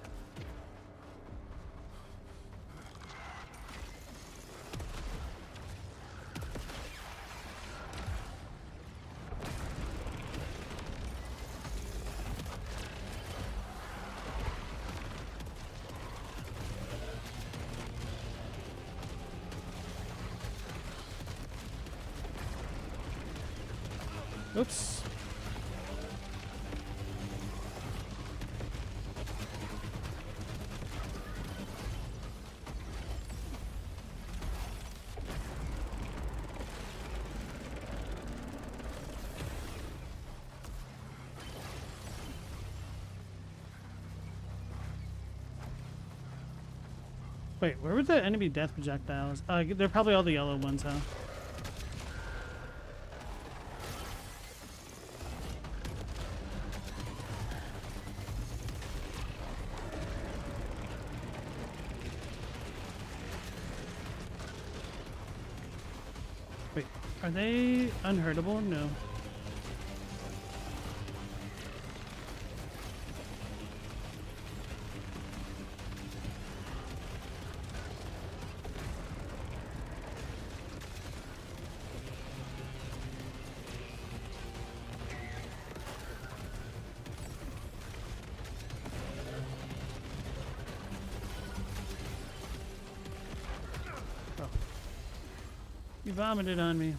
Oops. Wait, where were the enemy death projectiles? They're probably all the yellow ones, huh? Wait, are they unhurtable? No. You vomited on me.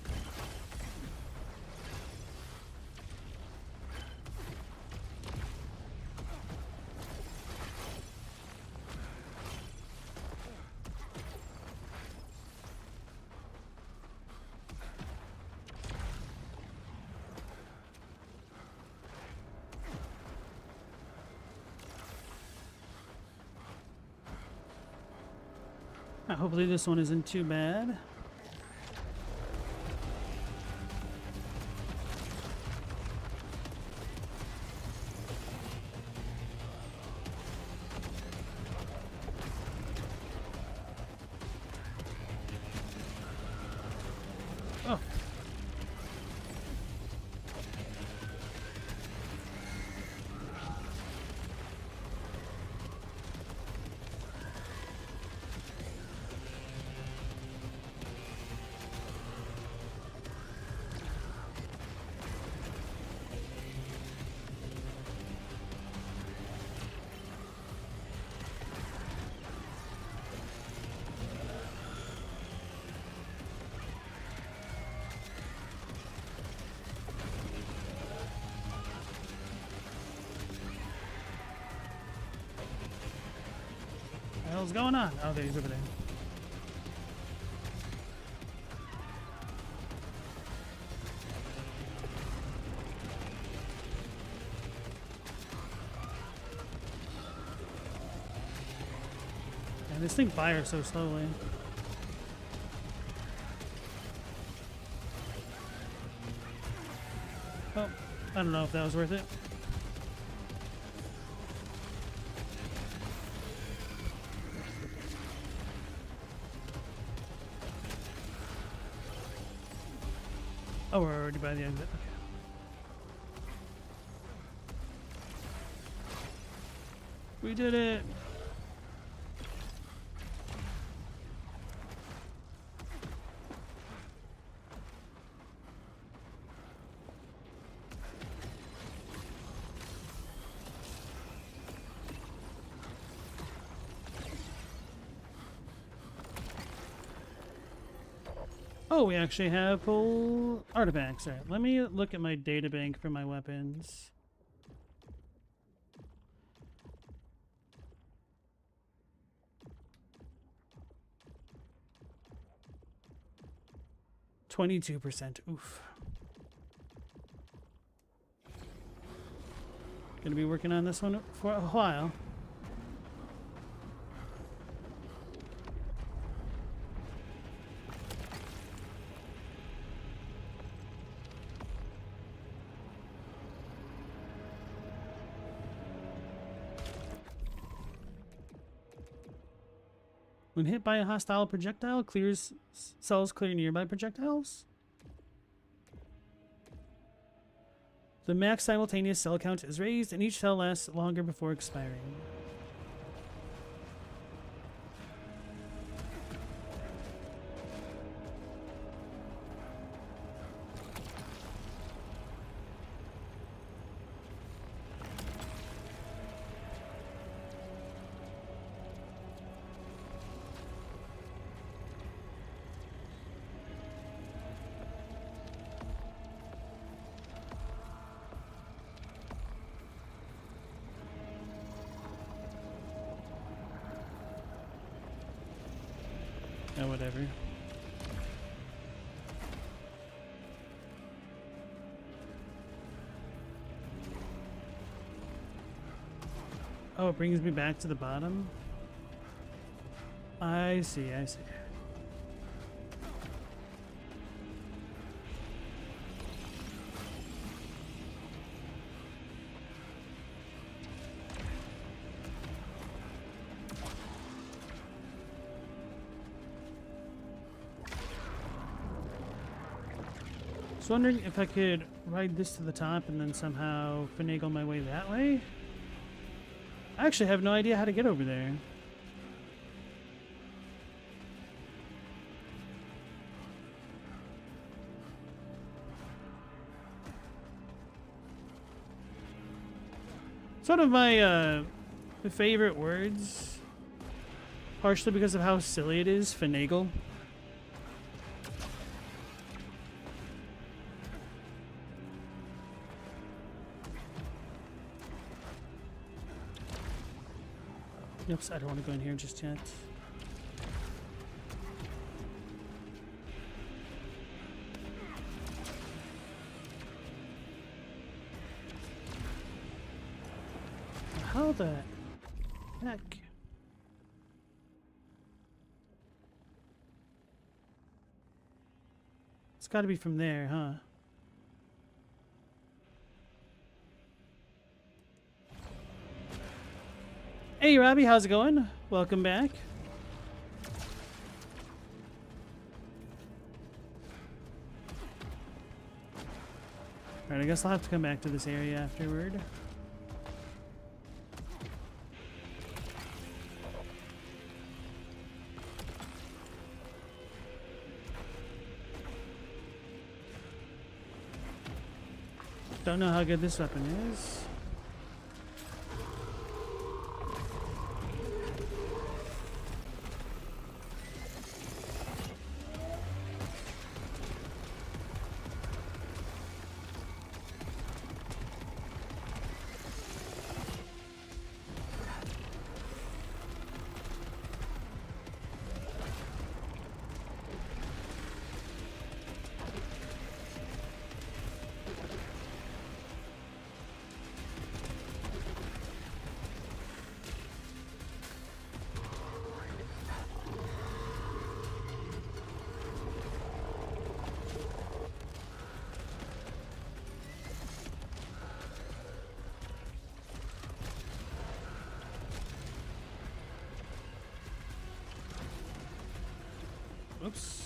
Hopefully this one isn't too bad. Oh. What the hell's going on? Oh, there he's over there. And this thing fires so slowly. Oh, I don't know if that was worth it. Oh, we're already by the exit. Okay. We did it! Oh, we actually have full artifacts. All right, let me look at my data bank for my weapons. 22%. Oof. Gonna be working on this one for a while. When hit by a hostile projectile, cells clear nearby projectiles. The max simultaneous cell count is raised, and each cell lasts longer before expiring. Oh, whatever. Oh, it brings me back to the bottom? I see, I see. I was wondering if I could ride this to the top and then somehow finagle my way that way. I actually have no idea how to get over there. It's one of my favorite words, partially because of how silly it is, finagle. Oops, I don't want to go in here just yet. How the heck? It's got to be from there, huh? Hey Robbie, how's it going? Welcome back. Alright, I guess I'll have to come back to this area afterward. Don't know how good this weapon is. Oops.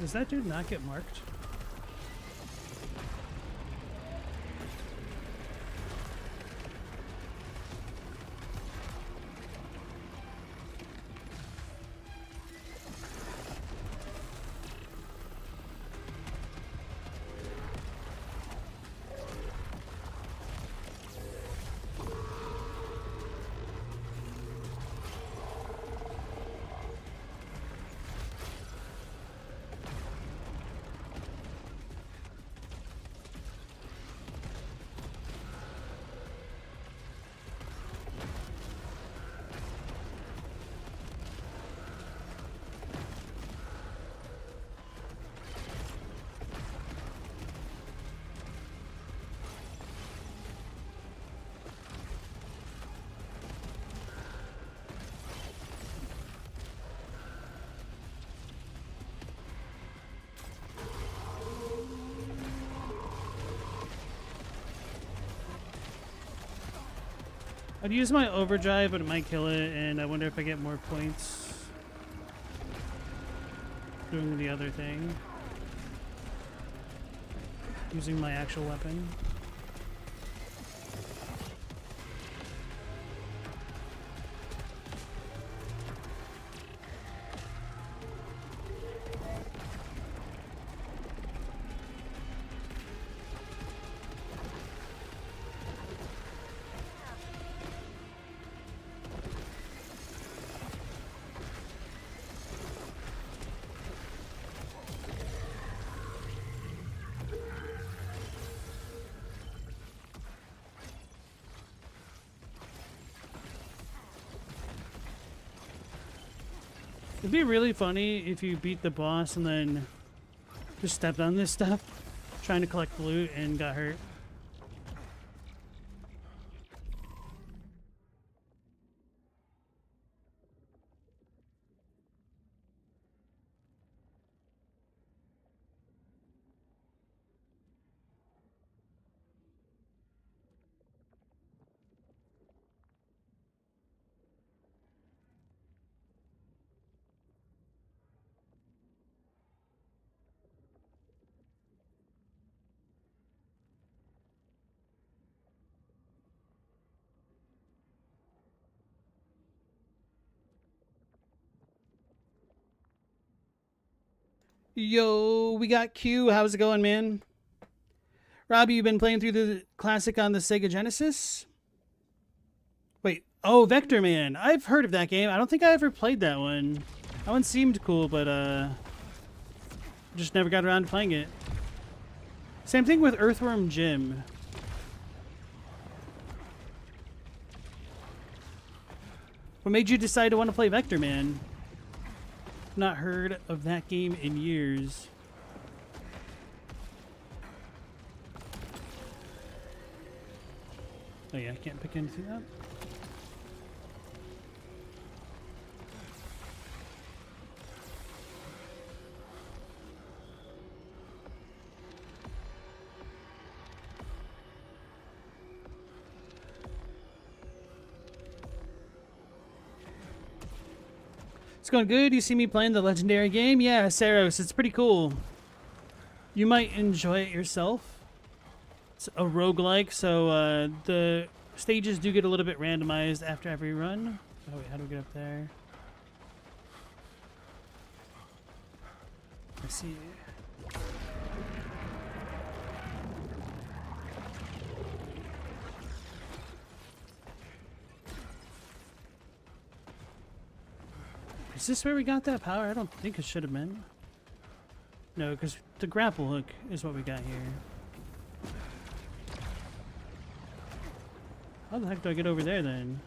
Does that dude not get marked? I'd use my overdrive, but it might kill it, and I wonder if I get more points doing the other thing. Using my actual weapon. It'd be really funny if you beat the boss and then just stepped on this stuff, trying to collect loot and got hurt. Yo, we got Q. How's it going, man? Robbie, you've been playing through the classic on the Sega Genesis? Wait, oh, Vector Man. I've heard of that game. I don't think I ever played that one. That one seemed cool, but just never got around to playing it. Same thing with Earthworm Jim. What made you decide to want to play Vector Man? Not heard of that game in years. Oh yeah, I can't pick anything up. It's going good. You see me playing the legendary game? Yeah, Saros. It's pretty cool. You might enjoy it yourself. It's a roguelike, so the stages do get a little bit randomized after every run. Oh wait, how do we get up there? Let's see. Is this where we got that power? I don't think it should have been. No, because the grapple hook is what we got here. How the heck do I get over there then?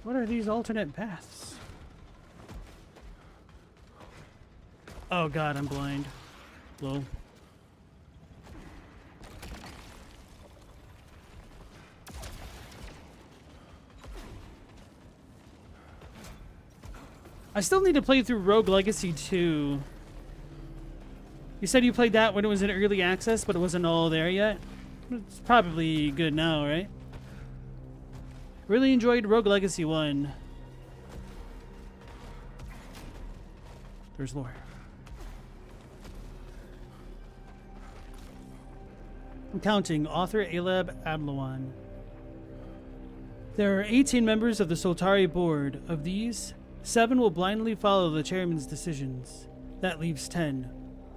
What are these alternate paths? Oh god, I'm blind. Lol. I still need to play through Rogue Legacy 2. You said you played that when it was in early access, but it wasn't all there yet? It's probably good now, right? Really enjoyed Rogue Legacy 1. There's lore. I'm counting. Author Aleb Adlawan. There are 18 members of the Soltari board. Of these, 7 will blindly follow the chairman's decisions. That leaves 10.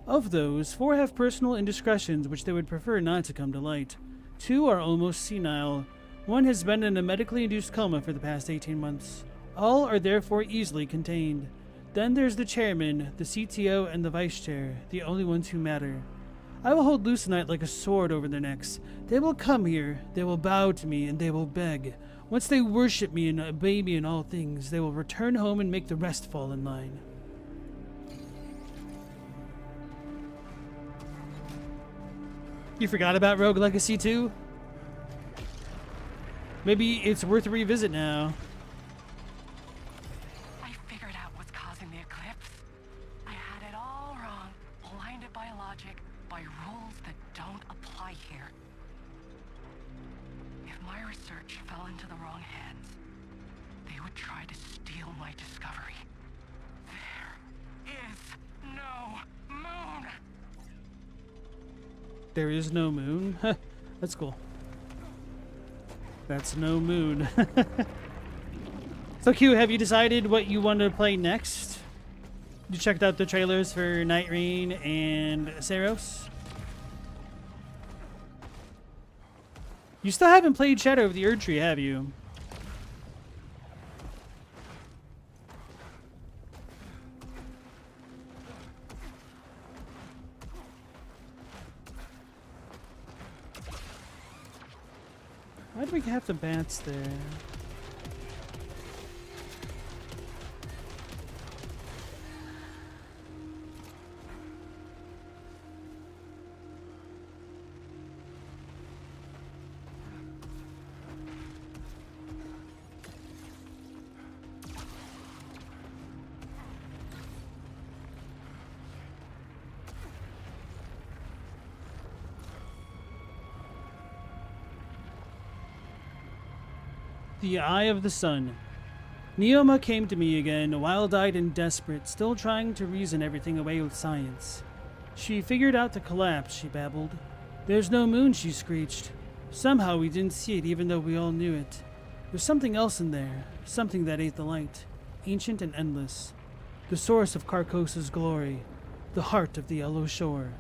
Of those, 4 have personal indiscretions which they would prefer not to come to light. 2 are almost senile. 1 has been in a medically induced coma for the past 18 months. All are therefore easily contained. Then there's the chairman, the CTO, and the vice chair, the only ones who matter. I will hold Lucenite like a sword over their necks. They will come here, they will bow to me, and they will beg. Once they worship me and obey me in all things, they will return home and make the rest fall in line. You forgot about Rogue Legacy 2? Maybe it's worth a revisit now. I figured out what's causing the eclipse. I had it all wrong. Blinded by logic, by There is no moon. That's cool. That's no moon. So Q, have you decided what you want to play next? You checked out the trailers for Night Rain and Saros? You still haven't played Shadow of the Erdtree, have you? Why do we have the bats there? The Eye of the Sun. Neoma came to me again, wild-eyed and desperate, still trying to reason everything away with science. She figured out the collapse, she babbled. There's no moon, she screeched. Somehow we didn't see it even though we all knew it. There's something else in there, something that ate the light, ancient and endless. The source of Carcosa's glory, the heart of the yellow shore,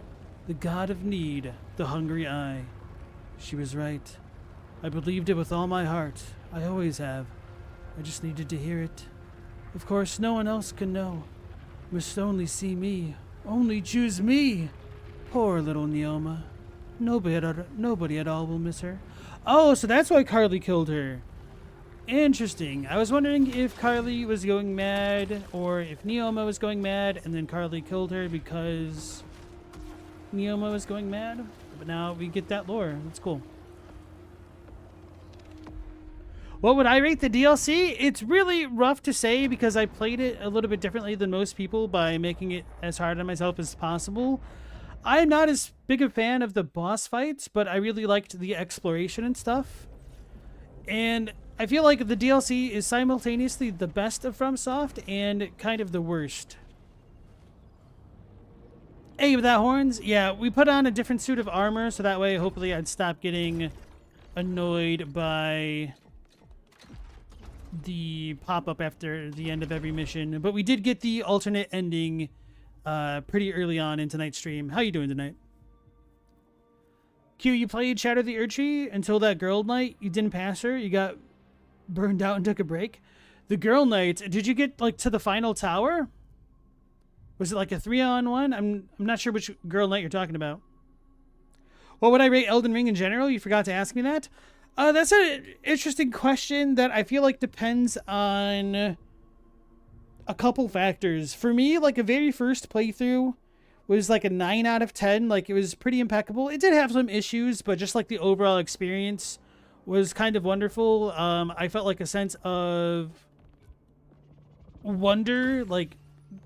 the god of need, the hungry eye. She was right. I believed it with all my heart. I always have. I just needed to hear it. Of course, no one else can know. Must only see me. Only choose me. Poor little Neoma. Nobody at all will miss her. Oh, so that's why Carly killed her. Interesting. I was wondering if Carly was going mad or if Neoma was going mad and then Carly killed her because Neoma was going mad. But now we get that lore. That's cool. What would I rate the DLC? It's really rough to say because I played it a little bit differently than most people by making it as hard on myself as possible. I'm not as big a fan of the boss fights, but I really liked the exploration and stuff. And I feel like the DLC is simultaneously the best of FromSoft and kind of the worst. Hey, with that horns? Yeah, we put on a different suit of armor, so that way hopefully I'd stop getting annoyed by the pop-up after the end of every mission. But we did get the alternate ending pretty early on in tonight's stream. How you doing tonight? Q, you played Shadow of the Erdtree until that girl knight. You didn't pass her. You got burned out and took a break. The girl knight, did you get like to the final tower? Was it like a 3-on-1? I'm not sure which girl knight you're talking about. What would I rate Elden Ring in general? You forgot to ask me that. That's an interesting question that I feel like depends on a couple factors. For me, like a very first playthrough was like a 9 out of 10. Like it was pretty impeccable. It did have some issues, but just like the overall experience was kind of wonderful. I felt like a sense of wonder, like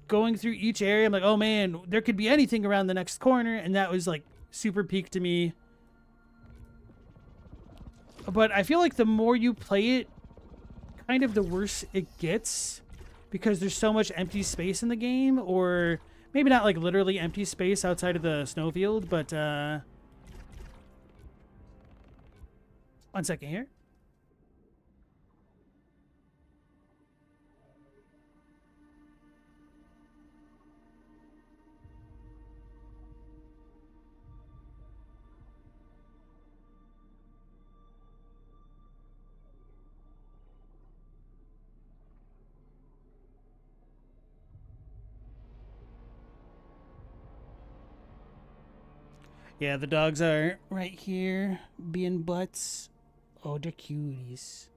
going through each area. I'm like, oh man, there could be anything around the next corner. And that was like super peak to me. But I feel like the more you play it, kind of the worse it gets. Because there's so much empty space in the game. Or maybe not like literally empty space outside of the snowfield. But, 1 second here. Yeah, the dogs are right here, being butts. Oh, they're cuties.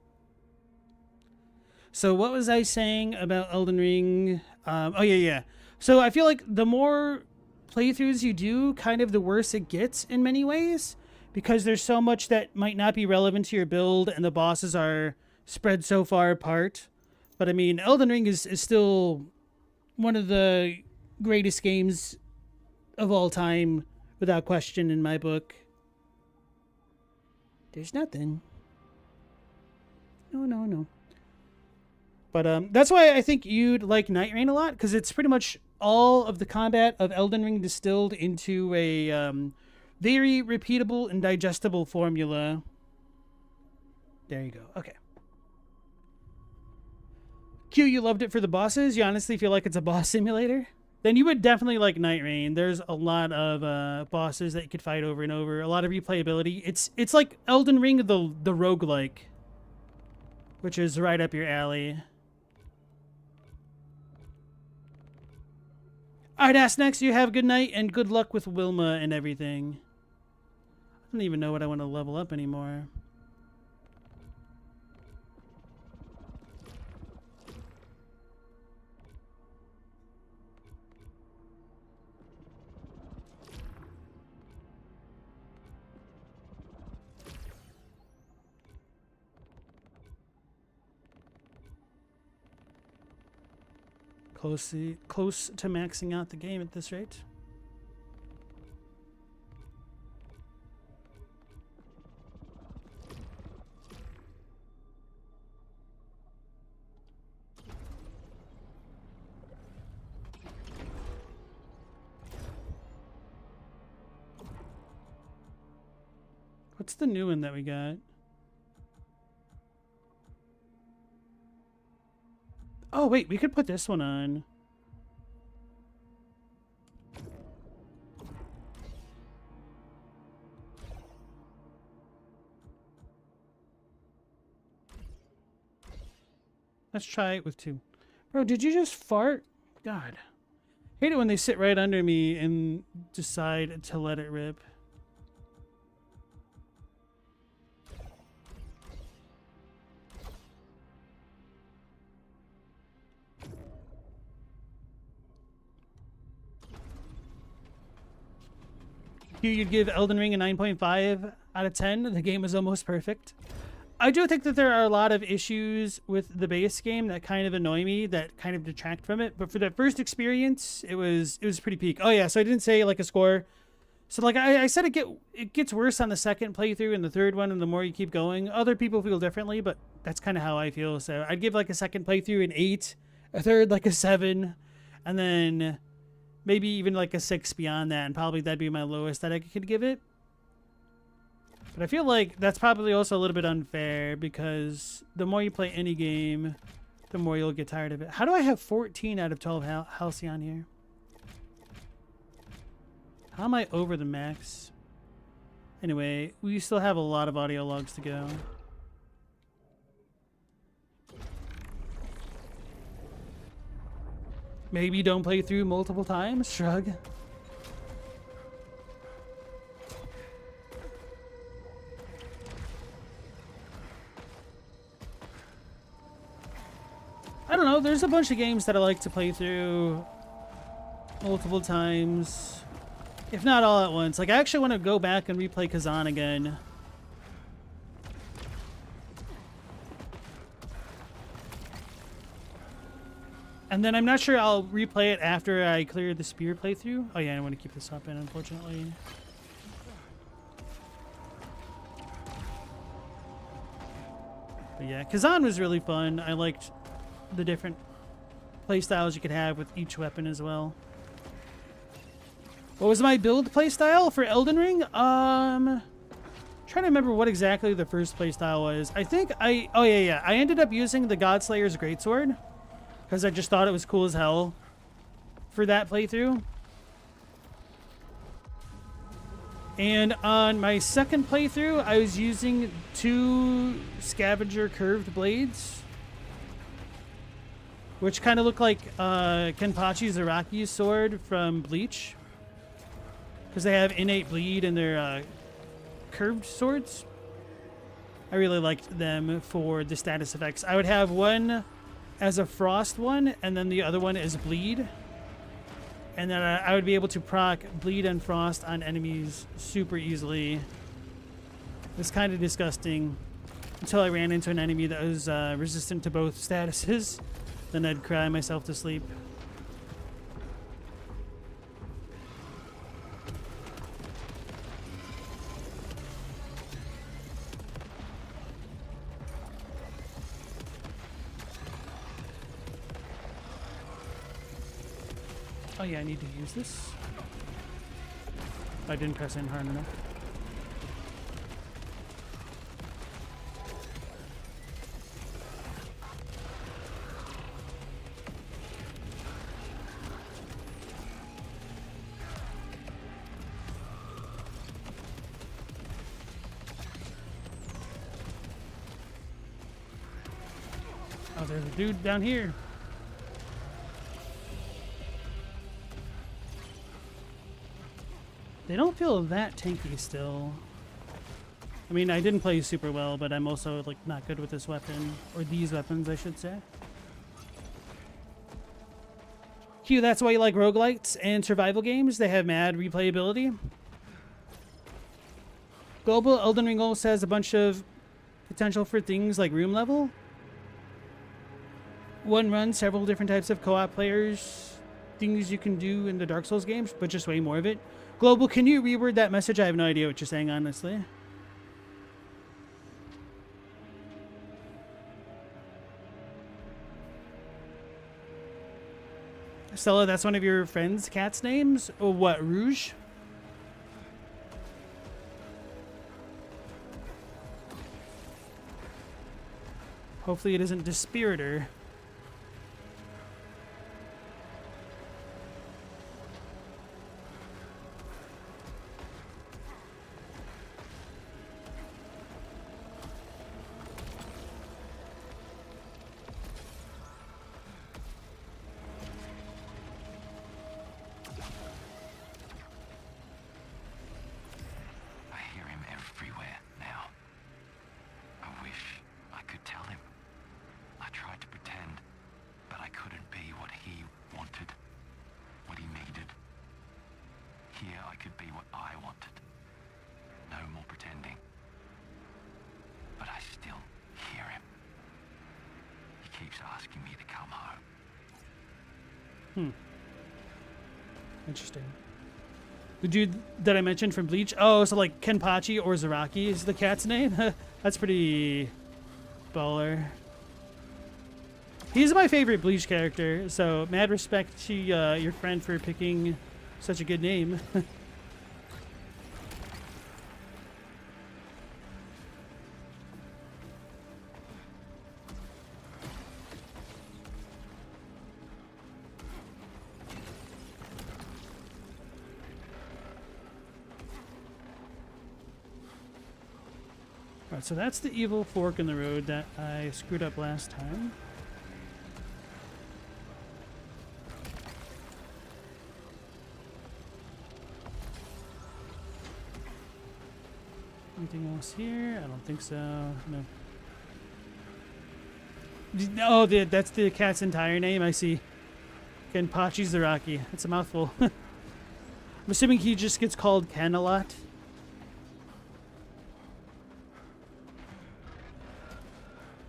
So what was I saying about Elden Ring? Oh, yeah. So I feel like the more playthroughs you do, kind of the worse it gets in many ways. Because there's so much that might not be relevant to your build, and the bosses are spread so far apart. But I mean, Elden Ring is still one of the greatest games of all time. Without question in my book. There's nothing. No. But that's why I think you'd like Night Rain a lot, because it's pretty much all of the combat of Elden Ring distilled into a Very repeatable and digestible formula. There you go. Okay. Q, you loved it for the bosses? You honestly feel like it's a boss simulator? Then you would definitely like Night Rain. There's a lot of bosses that you could fight over and over. A lot of replayability. It's like Elden Ring, the roguelike, which is right up your alley. Alright, Ask Next, you have a good night and good luck with Wilma and everything. I don't even know what I want to level up anymore. Close to maxing out the game at this rate. What's the new one that we got? Oh, wait, we could put this one on. Let's try it with 2. Bro, did you just fart? God. Hate it when they sit right under me and decide to let it rip. You'd give Elden Ring a 9.5 out of 10. The game is almost perfect. I do think that there are a lot of issues with the base game that kind of annoy me, that kind of detract from it. But for the first experience, it was pretty peak. Oh yeah, so I didn't say like a score. So like I said, it gets worse on the second playthrough and the third one, and the more you keep going. Other people feel differently, but that's kind of how I feel. So I'd give like a second playthrough an 8, a third like a 7, and then maybe even like a 6 beyond that, and probably that'd be my lowest that I could give it. But I feel like that's probably also a little bit unfair, because the more you play any game, the more you'll get tired of it. How do I have 14 out of 12 Halcyon here? How am I over the max? Anyway, we still have a lot of audio logs to go. Maybe don't play through multiple times, shrug. I don't know, there's a bunch of games that I like to play through multiple times, if not all at once. Like, I actually want to go back and replay Kazan again. And then I'm not sure I'll replay it after I clear the spear playthrough. Oh yeah, I want to keep this up in, unfortunately. But yeah, Kazan was really fun. I liked the different playstyles you could have with each weapon as well. What was my build playstyle for Elden Ring? Trying to remember what exactly the first playstyle was. I think I ended up using the Godslayer's Greatsword, because I just thought it was cool as hell for that playthrough. And on my second playthrough, I was using 2 Scavenger curved blades, which kind of look like Kenpachi Zaraki's sword from Bleach, because they have innate bleed in their curved swords. I really liked them for the status effects. I would have one as a frost one, and then the other one is bleed. And then I would be able to proc bleed and frost on enemies super easily. It was kind of disgusting until I ran into an enemy that was resistant to both statuses. Then I'd cry myself to sleep. Oh yeah, I need to use this. I didn't press in hard enough. Oh, there's a dude down here. They don't feel that tanky still. I mean, I didn't play super well, but I'm also like not good with this weapon, or these weapons, I should say. Q, that's why you like roguelites and survival games. They have mad replayability. Global Elden Ring also has a bunch of potential for things like room level. One runs several different types of co-op players, things you can do in the Dark Souls games, but just way more of it. Global, can you reword that message? I have no idea what you're saying, honestly. Stella, that's one of your friend's cat's names? Or what, Rouge? Hopefully it isn't Dispiritor. Asking me to come home. Interesting. The dude that I mentioned from Bleach. Oh, so like Kenpachi or Zaraki is the cat's name? That's pretty baller. He's my favorite Bleach character, so mad respect to your friend for picking such a good name. Alright, so that's the evil fork in the road that I screwed up last time. Anything else here? I don't think so. No. Oh, that's the cat's entire name. I see. Kenpachi Zaraki. It's a mouthful. I'm assuming he just gets called Ken a lot.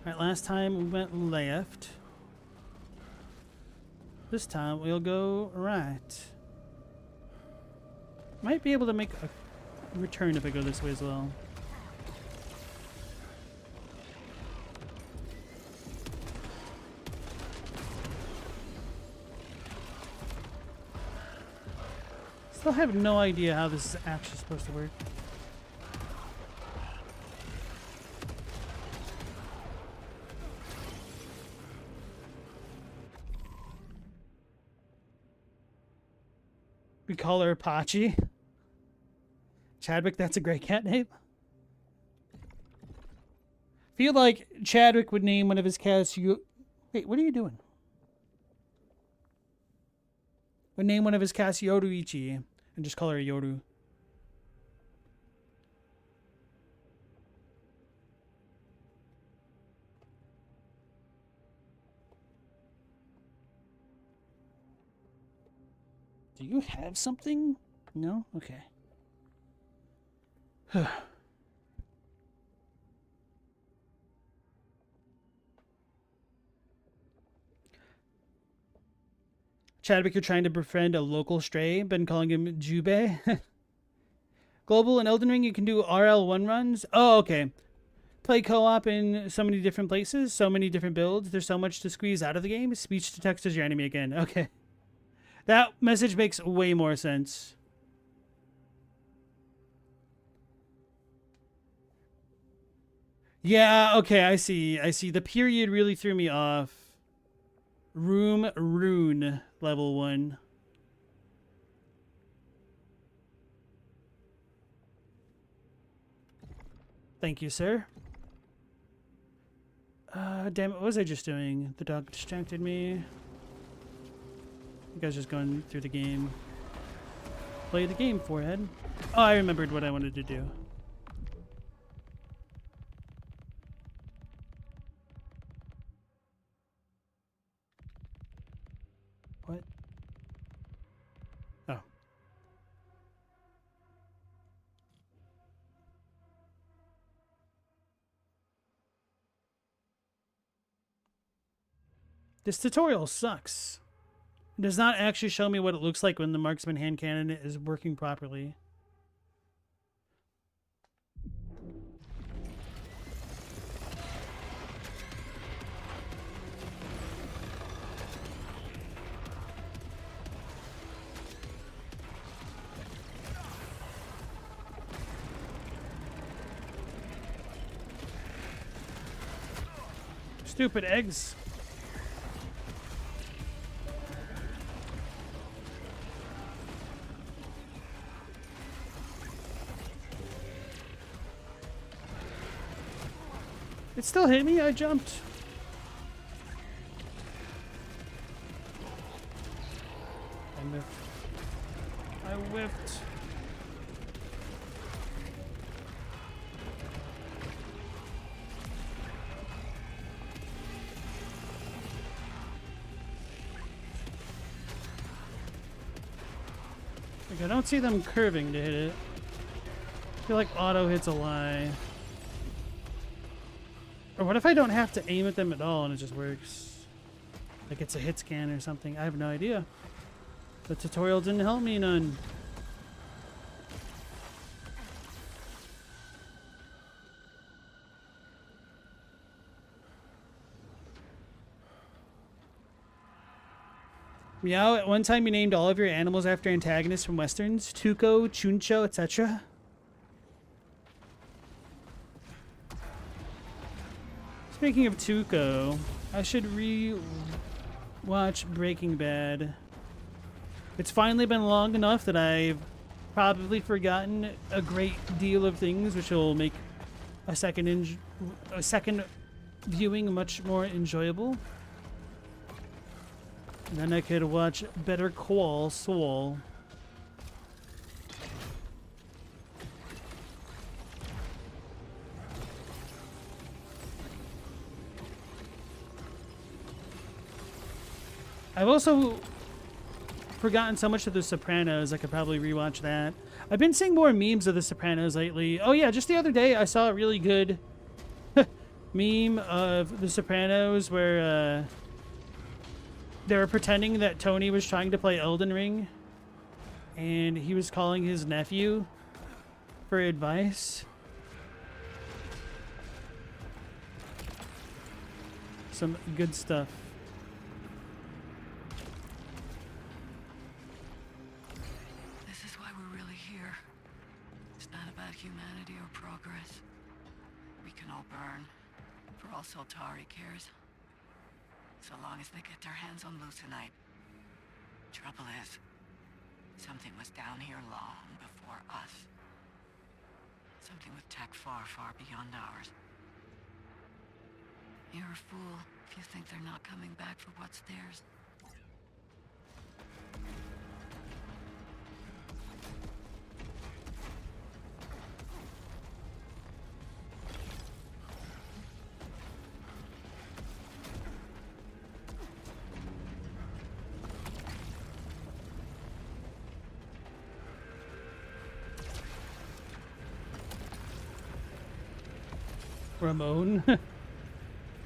Alright, last time we went left. This time we'll go right. Might be able to make a return if I go this way as well. Still have no idea how this is actually supposed to work. We call her Apache. Chadwick, that's a great cat name. Feel like Chadwick would name one of his cats Wait, what are you doing? Would name one of his cats Yoruichi and just call her Yoru. Do you have something? No? Okay. Chadwick, you're trying to befriend a local stray. Been calling him Jubei. Global and Elden Ring, you can do RL1 runs. Oh, okay. Play co-op in so many different places, so many different builds. There's so much to squeeze out of the game. Speech to text is your enemy again. Okay. That message makes way more sense. Yeah, okay, I see. I see. The period really threw me off. Room Rune, level 1. Thank you, sir. Damn it, what was I just doing? The dog distracted me. You guys just going through the game. Play the game, forehead. Oh, I remembered what I wanted to do. What? Oh. This tutorial sucks. It does not actually show me what it looks like when the marksman hand cannon is working properly. Stupid eggs. It still hit me. I jumped. I whiffed. Like, I don't see them curving to hit it. I feel like auto hits a lie. Or what if I don't have to aim at them at all and it just works? Like it's a hit scan or something. I have no idea. The tutorial didn't help me none. Meow, at one time you named all of your animals after antagonists from westerns. Tuco, Chuncho, etc. Speaking of Tuco, I should re-watch Breaking Bad. It's finally been long enough that I've probably forgotten a great deal of things, which will make a second viewing much more enjoyable. And then I could watch Better Call Saul. I've also forgotten so much of The Sopranos, I could probably rewatch that. I've been seeing more memes of The Sopranos lately. Oh yeah, just the other day I saw a really good meme of The Sopranos where they were pretending that Tony was trying to play Elden Ring and he was calling his nephew for advice. Some good stuff. Humanity or progress. We can all burn, for all Soltari cares. So long as they get their hands on Lucenite. Trouble is, something was down here long before us. Something with tech far, far beyond ours. You're a fool if you think they're not coming back for what's theirs. Ramon.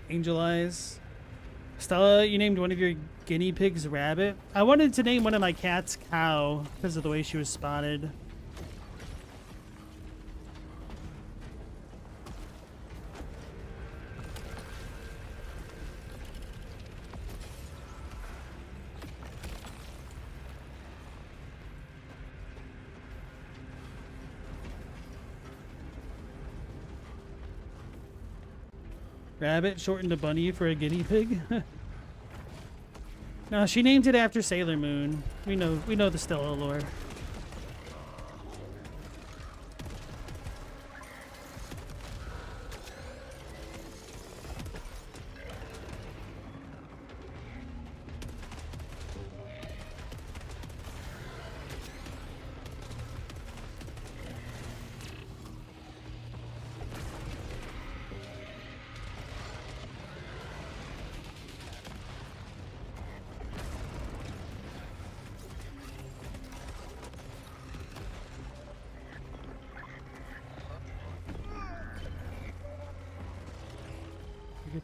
Angel Eyes. Stella, you named one of your guinea pigs Rabbit. I wanted to name one of my cats Cow because of the way she was spotted. Rabbit shortened to bunny for a guinea pig. No, she named it after Sailor Moon. We know the Stella lore.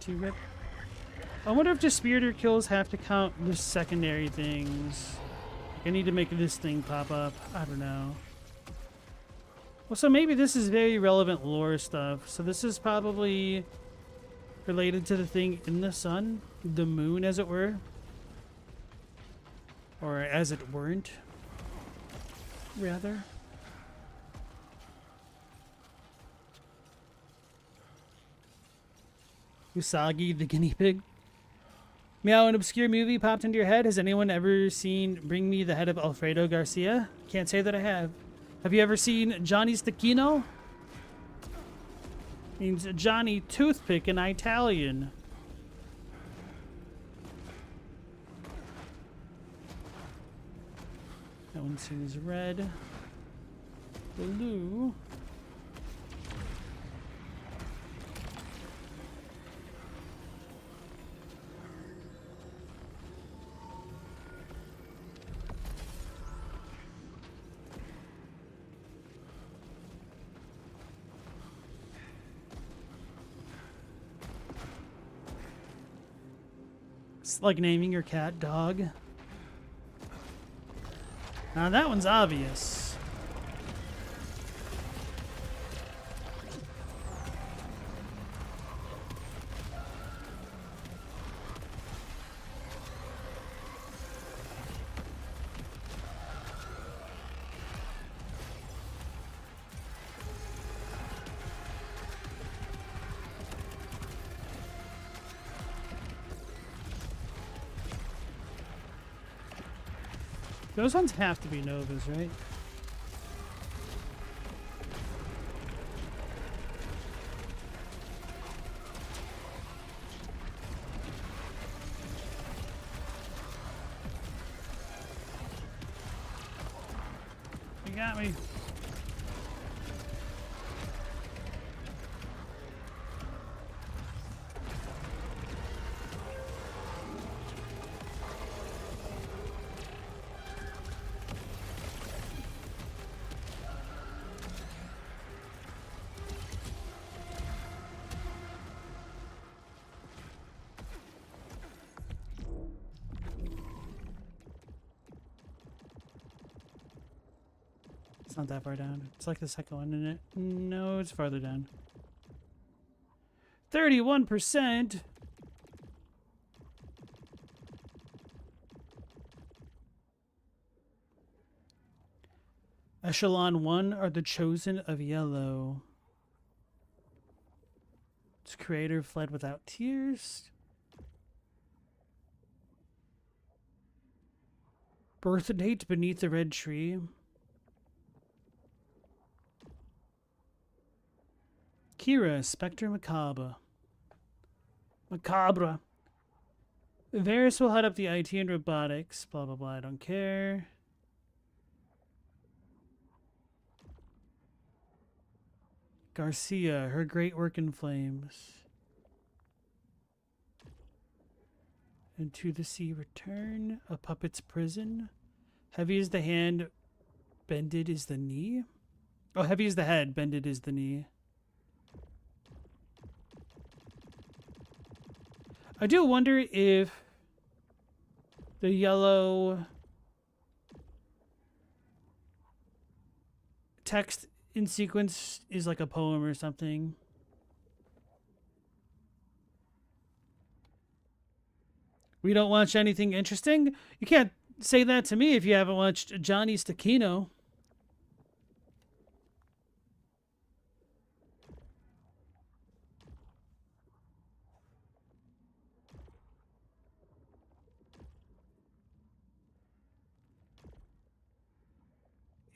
Too good. I wonder if just speeder kills have to count the secondary things. Like I need to make this thing pop up. I don't know. Well, so maybe this is very relevant lore stuff. So this is probably related to the thing in the sun, the moon, as it were, or as it weren't, rather. Usagi the guinea pig. Meow, an obscure movie popped into your head. Has anyone ever seen Bring Me the Head of Alfredo Garcia? Can't say that I have. Have you ever seen Johnny Stecchino? Means Johnny Toothpick in Italian. That one seems red. Blue. It's like naming your cat dog. Now that one's obvious. Those ones have to be Novas, right? You got me. It's not that far down. It's like the second one, isn't it? No, it's farther down. 31%. Echelon 1 are the chosen of yellow. Its creator fled without tears. Birth date beneath the red tree. Kira, Spectre Macabre. Macabre. Varys will head up the IT and robotics. Blah, blah, blah. I don't care. Garcia, her great work in flames. Into the sea return. A puppet's prison. Heavy is the hand, bended is the knee. Oh, heavy is the head, bended is the knee. I do wonder if the yellow text in sequence is like a poem or something. We don't watch anything interesting? You can't say that to me if you haven't watched Johnny Stecchino.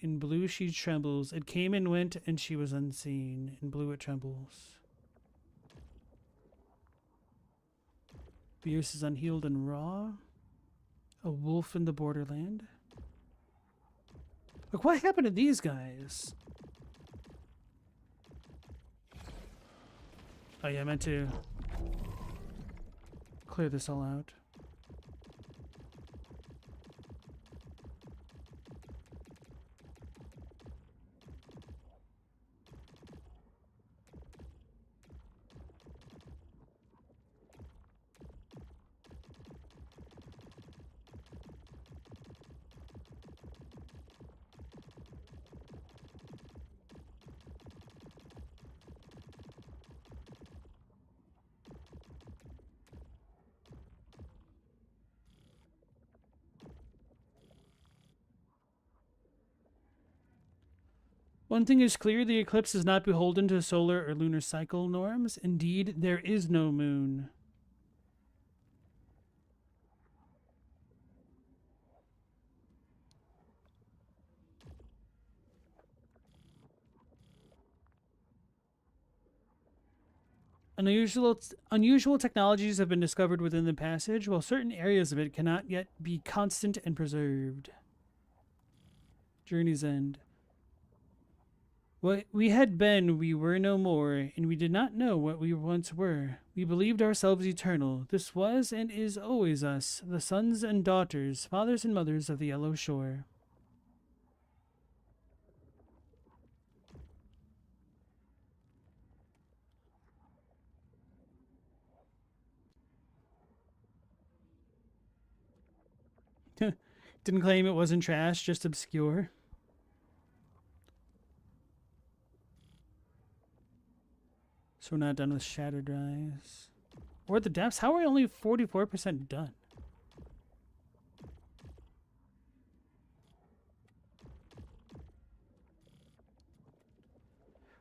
In blue she trembles. It came and went, and she was unseen. In blue it trembles. Fierce is unhealed and raw. A wolf in the borderland. Look, what happened to these guys? Oh yeah, I meant to clear this all out. One thing is clear, the eclipse is not beholden to solar or lunar cycle norms. Indeed, there is no moon. Unusual technologies have been discovered within the passage, while certain areas of it cannot yet be constant and preserved. Journey's End. What we had been, we were no more, and we did not know what we once were. We believed ourselves eternal. This was and is always us, the sons and daughters, fathers and mothers of the Yellow Shore. Didn't claim it wasn't trash, just obscure. So we're not done with Shattered Rise. Or the Depths? How are we only 44% done?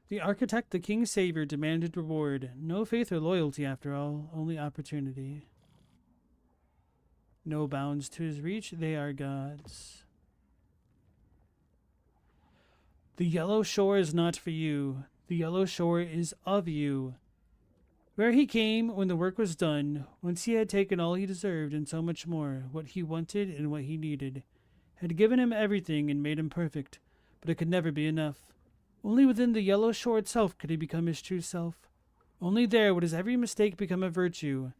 The architect, the king's savior, demanded reward. No faith or loyalty, after all, only opportunity. No bounds to his reach, they are gods. The Yellow Shore is not for you. The Yellow Shore is of you. Where he came when the work was done, once he had taken all he deserved and so much more, what he wanted and what he needed, had given him everything and made him perfect, but it could never be enough. Only within the Yellow Shore itself could he become his true self. Only there would his every mistake become a virtue.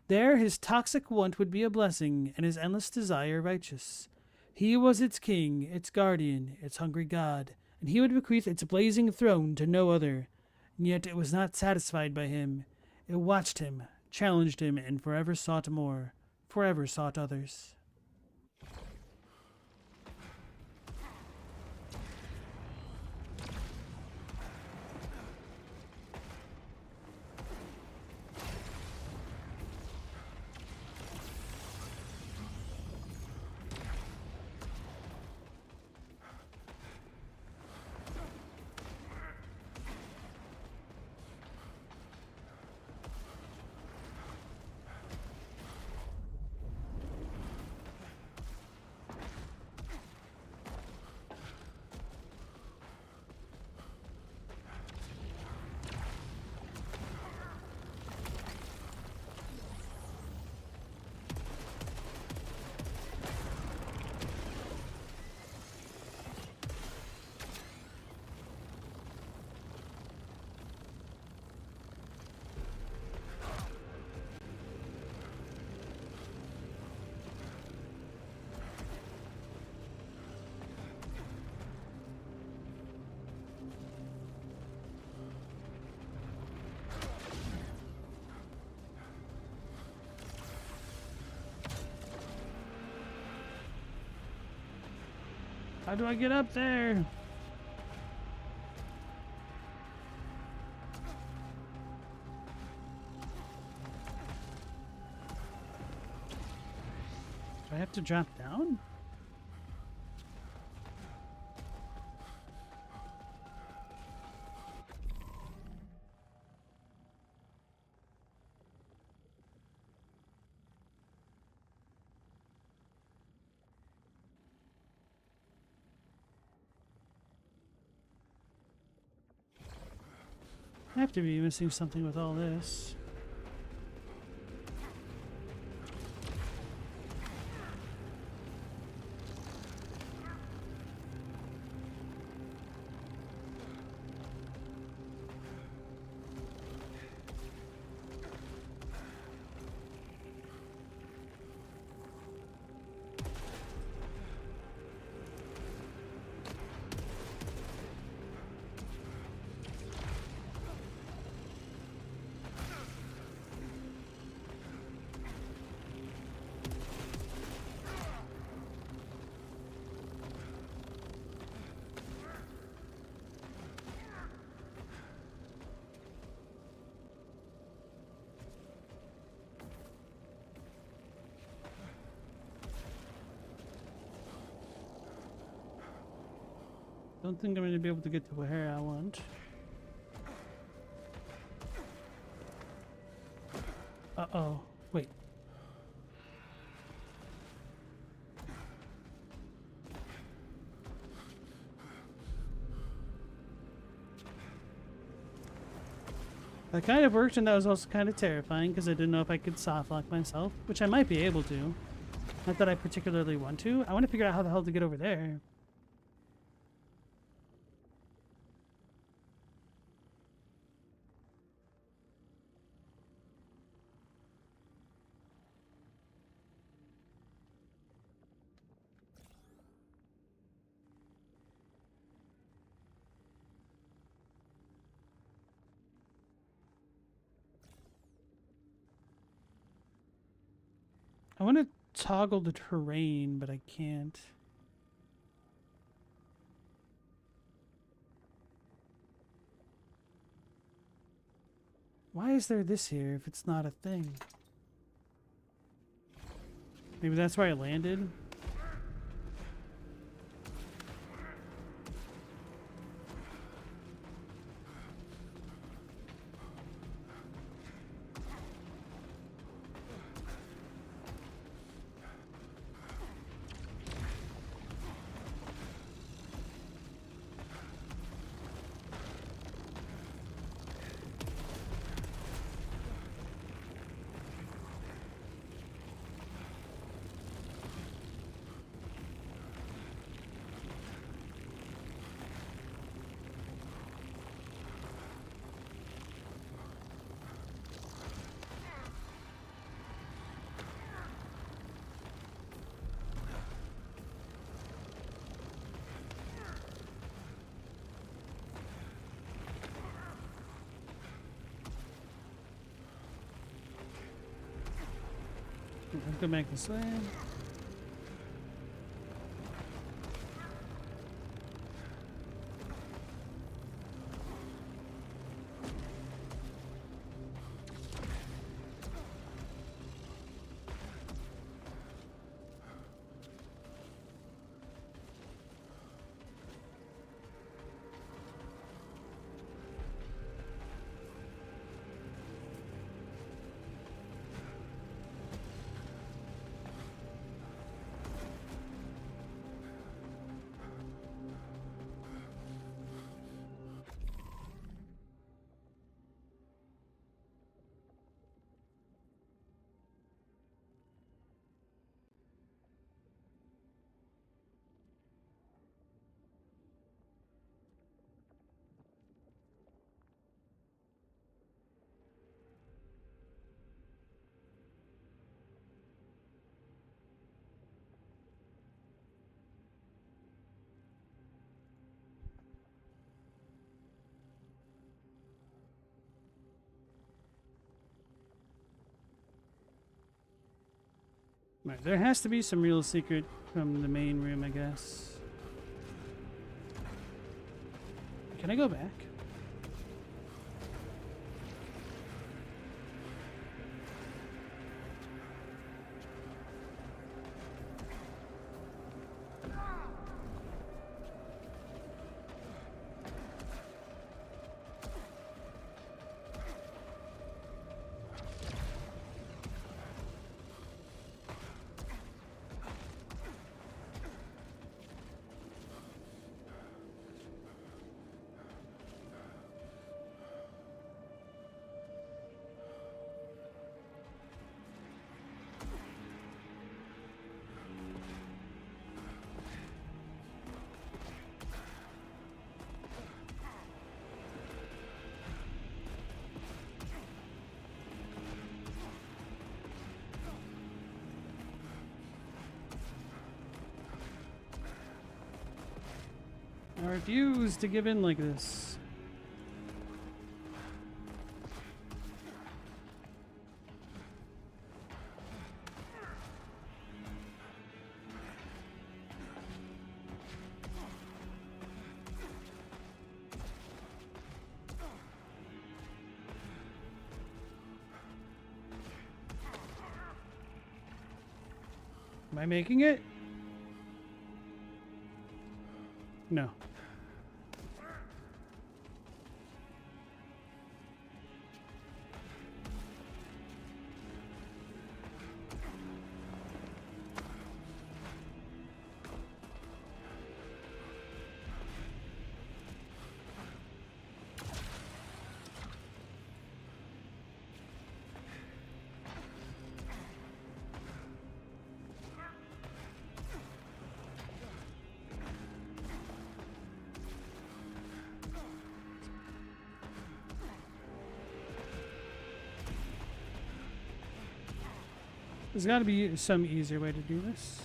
There his toxic want would be a blessing, and his endless desire righteous. He was its king, its guardian, its hungry god, and he would bequeath its blazing throne to no other. And yet it was not satisfied by him. It watched him, challenged him, and forever sought more, forever sought others. How do I get up there? Do I have to drop down? I have to be missing something with all this. Don't think I'm going to be able to get to where I want. Uh-oh. Wait. That kind of worked, and that was also kind of terrifying because I didn't know if I could soft lock myself, which I might be able to. Not that I particularly want to. I want to figure out how the hell to get over there. I want to toggle the terrain, but I can't. Why is there this here if it's not a thing? Maybe that's where I landed? Go back this way. Right, there has to be some real secret from the main room, I guess. Can I go back? I refuse to give in like this. Am I making it? No. There's got to be some easier way to do this.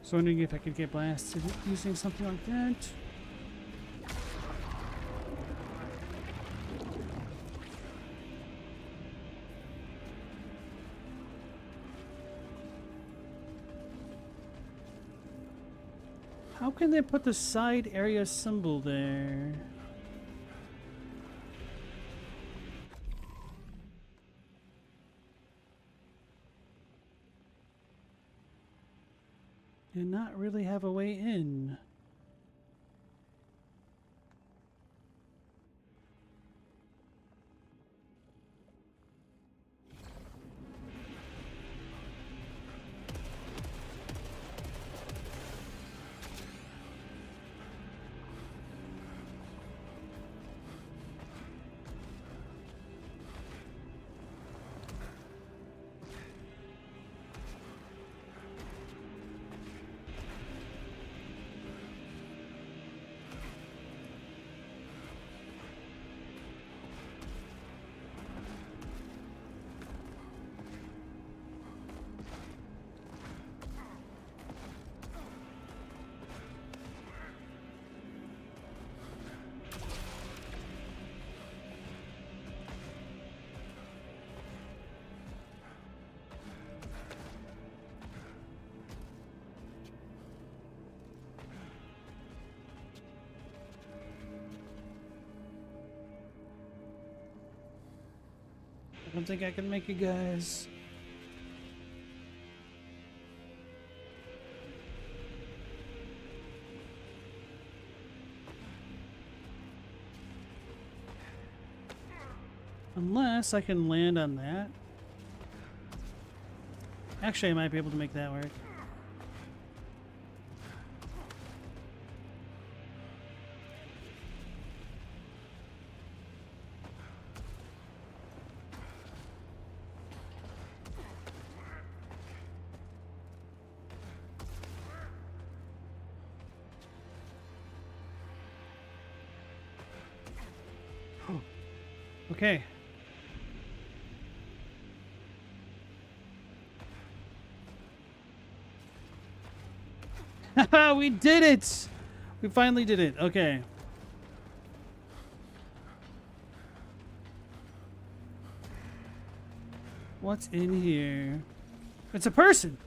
So wondering if I could get blasted using something like that. How can they put the side area symbol there? And not really have a way in. I don't think I can make it, guys. Unless I can land on that. Actually, I might be able to make that work. Okay. We did it! We finally did it. Okay. What's in here? It's a person!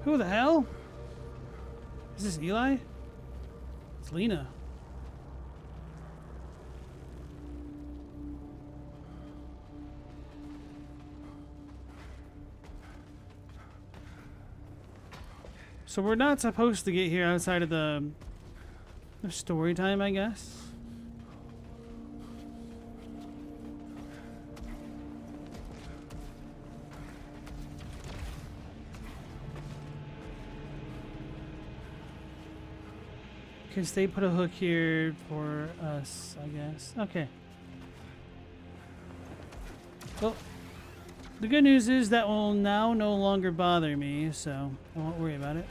Who the hell? Is this Eli? It's Lena. So we're not supposed to get here outside of the Story time, I guess. Because they put a hook here for us, I guess. Okay. Well, the good news is that will now no longer bother me, so I won't worry about it.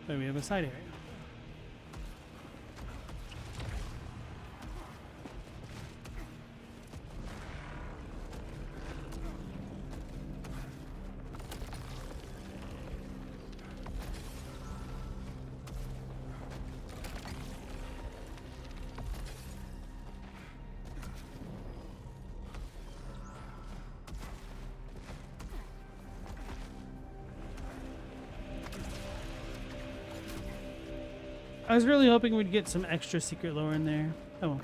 But we have a side area. I was really hoping we'd get some extra secret lore in there. Oh well.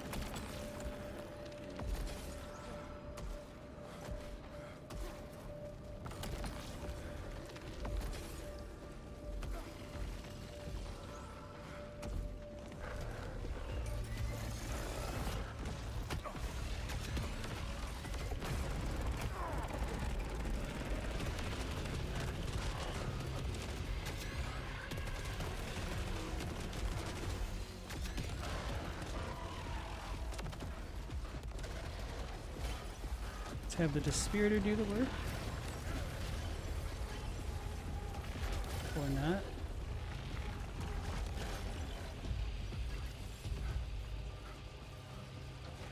Have the Dispiritor do the work? Or not?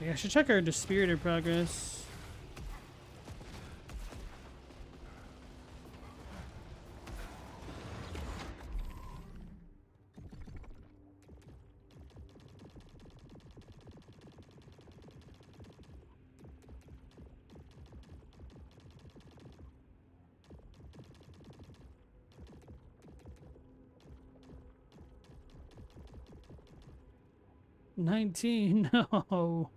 Yeah, I should check our Dispiritor progress. $19, no.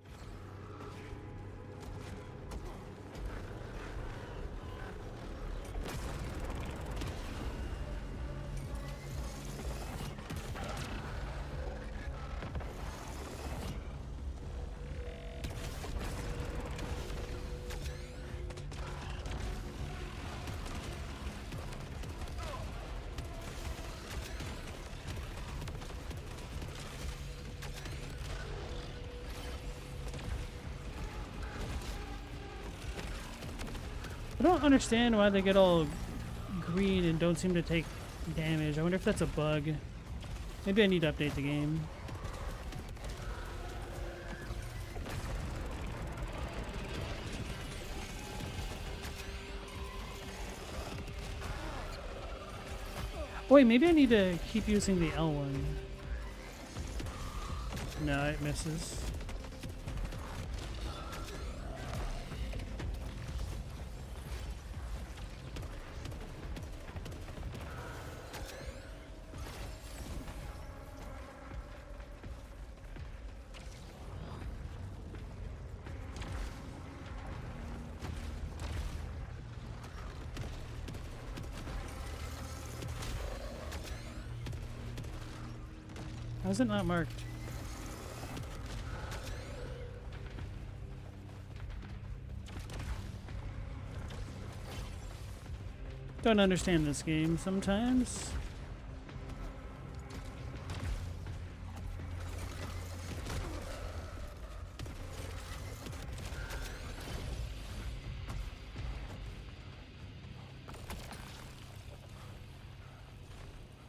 I don't understand why they get all green and don't seem to take damage. I wonder if that's a bug. Maybe I need to update the game. Oh, wait, maybe I need to keep using the L1. No, it misses. How's it not marked? Don't understand this game sometimes.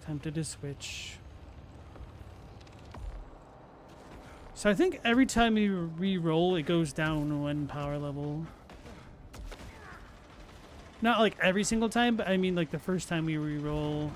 Tempted to switch. So I think every time you re-roll, it goes down one power level. Not like every single time, but I mean like the first time we re-roll.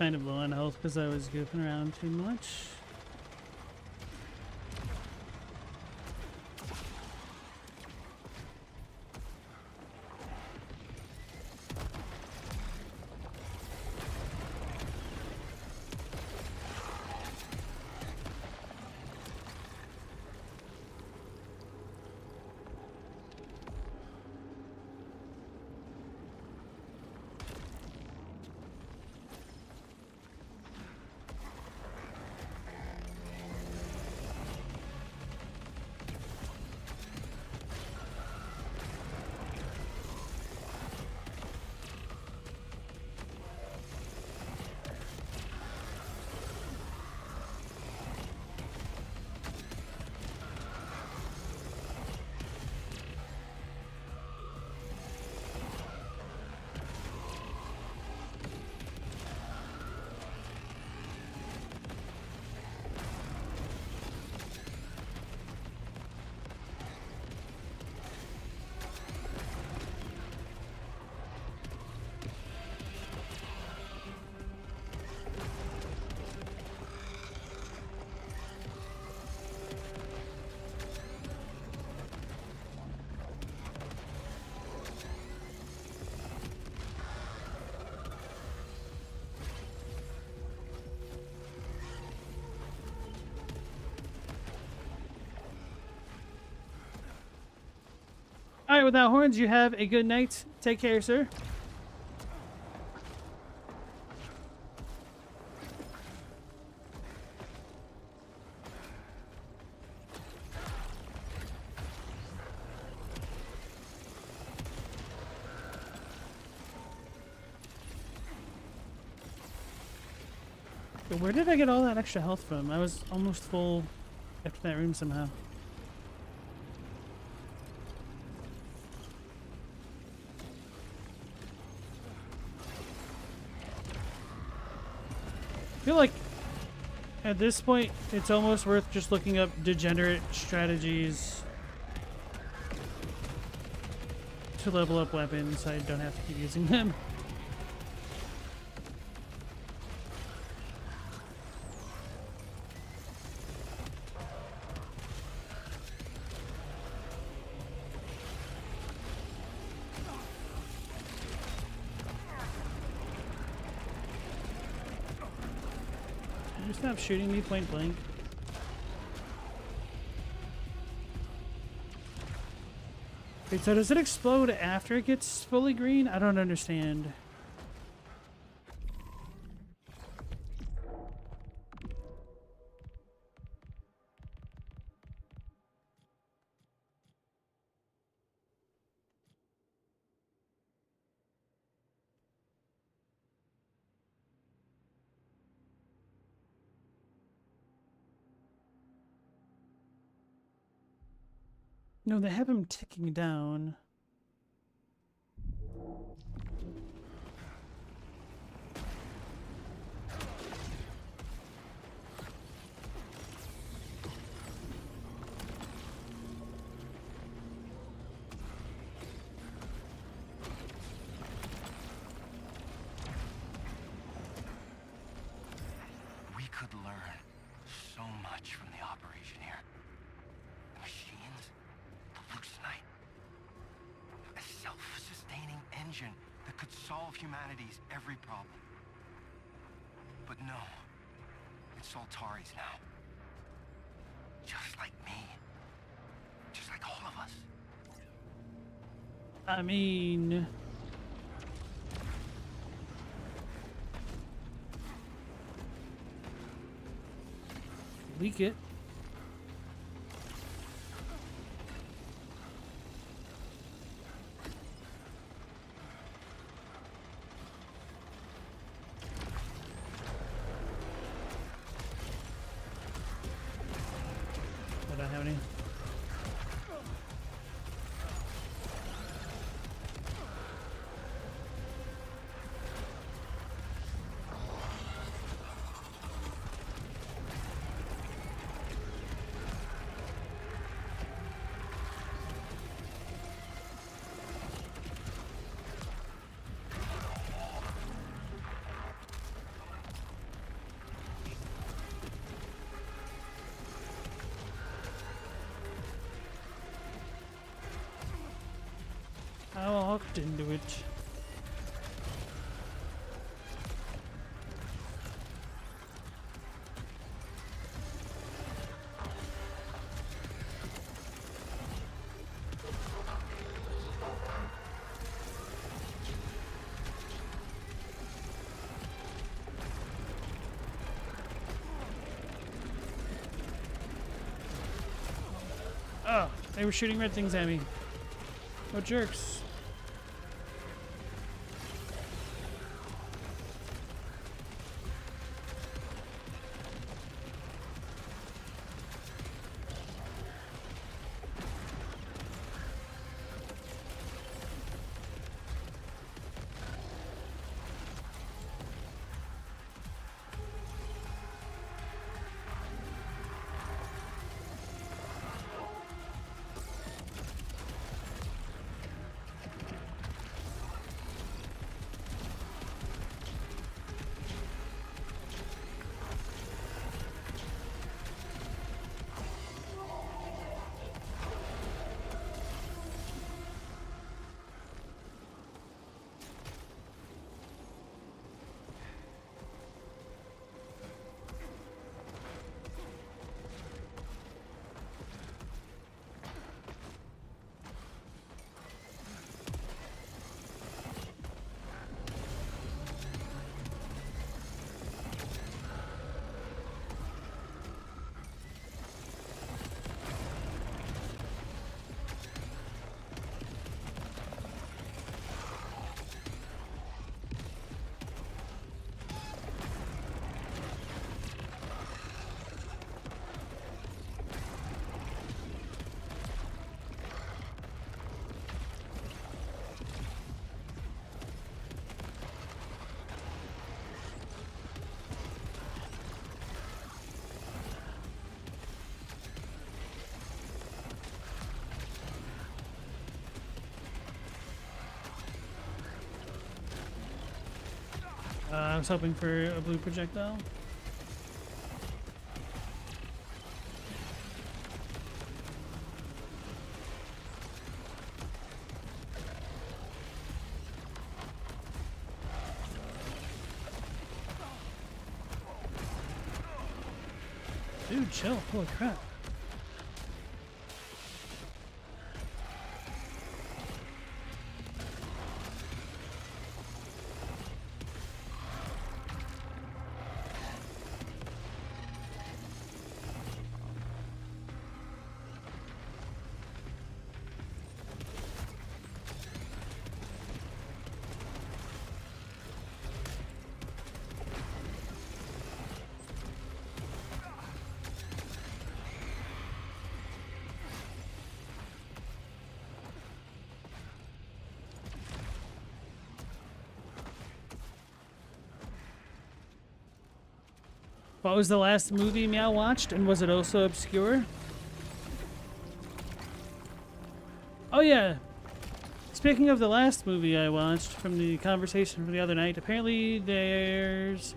kind of low on health because I was goofing around too much. All right, without horns, you have a good night. Take care, sir. But where did I get all that extra health from? I was almost full after that room somehow. I feel like at this point it's almost worth just looking up degenerate strategies to level up weapons so I don't have to keep using them. Stop shooting me point blank. Wait, so does it explode after it gets fully green? I don't understand. No, they have him ticking down. We could learn so much from the operation here. The machines, the loosenite, a self-sustaining engine that could solve humanity's every problem. But no, it's Soltari's now. Just like me. Just like all of us. I mean... leak it. I don't have any. walked into it. Oh, they were shooting red things at me. What jerks. I was hoping for a blue projectile. Dude, chill. Holy crap. What was the last movie Meow watched, and was it also obscure? Oh yeah. Speaking of the last movie I watched from the conversation from the other night, apparently there's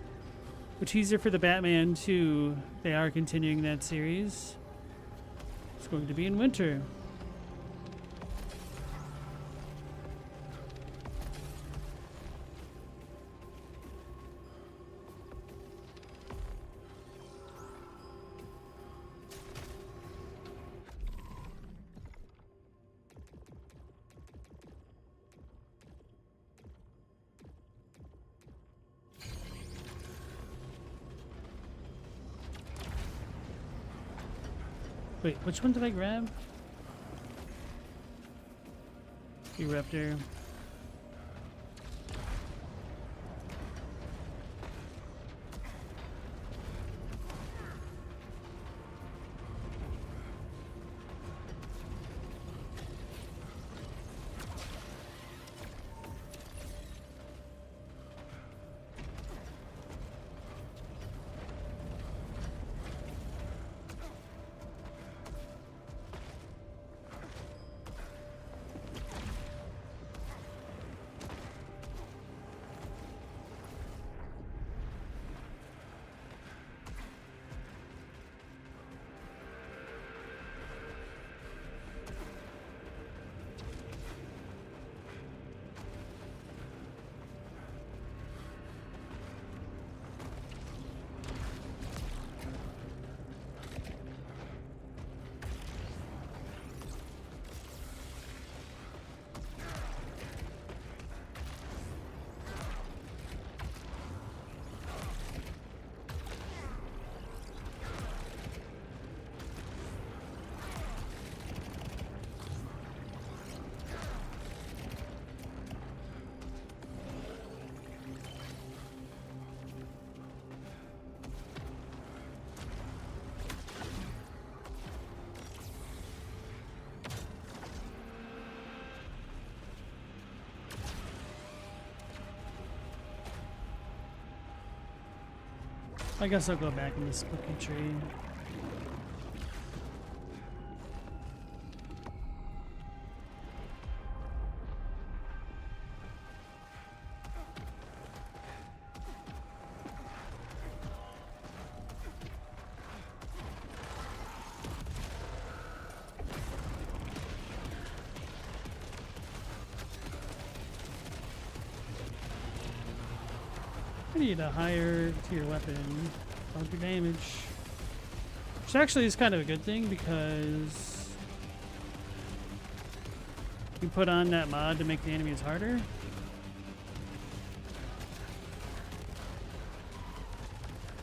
a teaser for the Batman 2. They are continuing that series. It's going to be in winter. Wait, which one did I grab? Eruptor. I guess I'll go back in the spooky tree. I need a higher tier weapon. I'll do damage. Which actually is kind of a good thing because you put on that mod to make the enemies harder.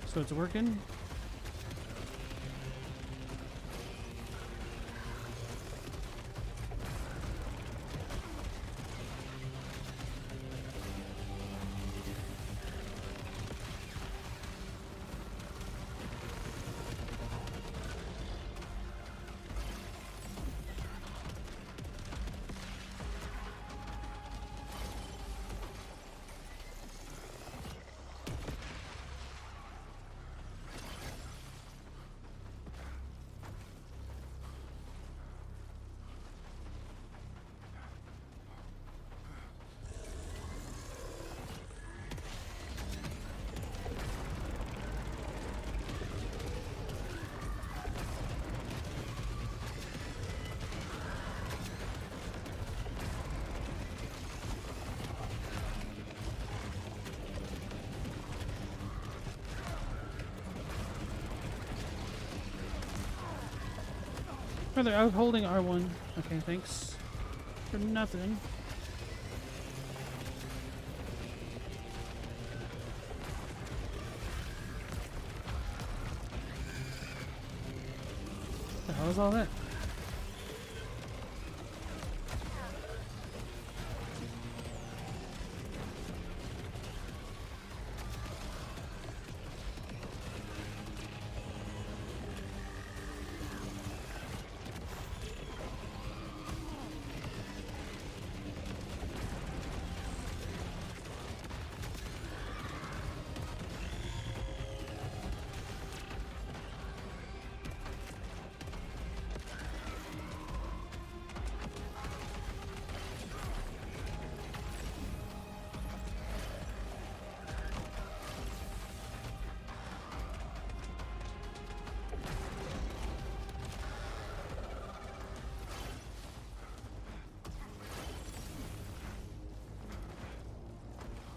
So it's working. Brother, I was holding R1. Okay, thanks. For nothing. What the hell is all that?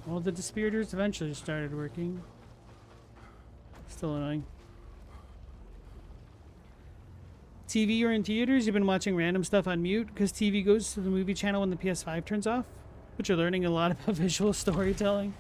Well, the dispirators eventually started working. Still annoying. TV or in theaters, you've been watching random stuff on mute because TV goes to the movie channel when the PS5 turns off, but you're learning a lot about visual storytelling.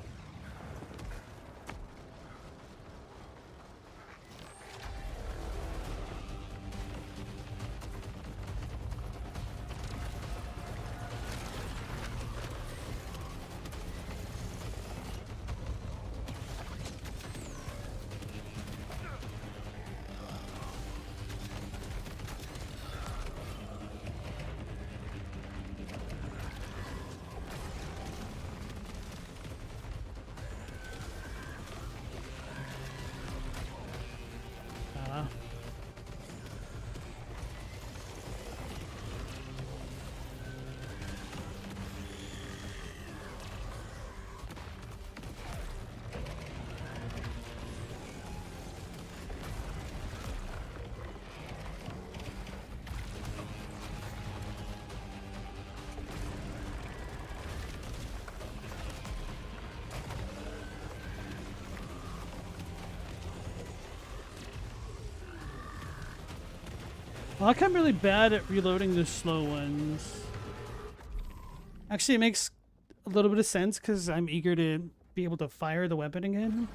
Well, I'm really bad at reloading the slow ones. Actually, it makes a little bit of sense because I'm eager to be able to fire the weapon again.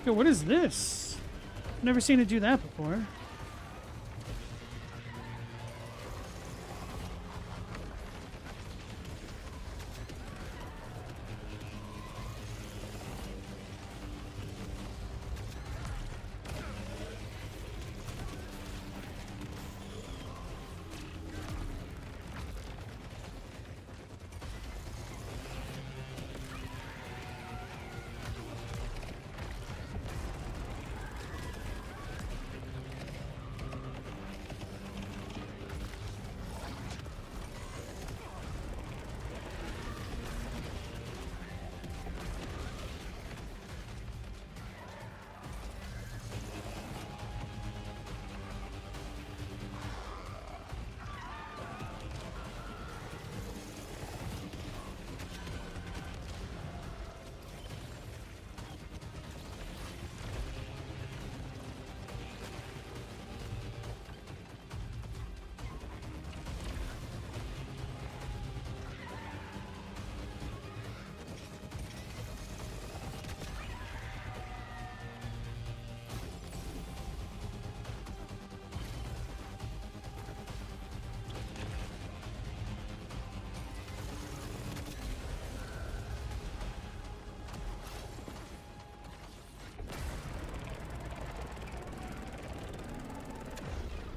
Yo, what is this? Never seen it do that before.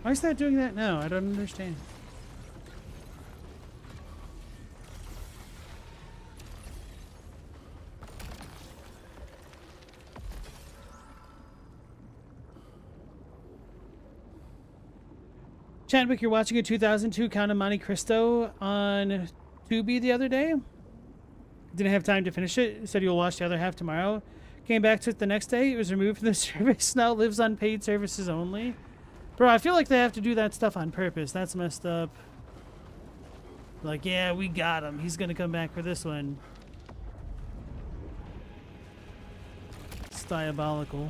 Why is that doing that now? I don't understand. Chadwick, you're watching a 2002 Count of Monte Cristo on Tubi the other day. Didn't have time to finish it. Said you'll watch the other half tomorrow. Came back to it the next day. It was removed from the service. Now lives on paid services only. Bro, I feel like they have to do that stuff on purpose. That's messed up. Like, yeah, we got him. He's gonna come back for this one. It's diabolical.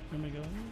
Where am I going?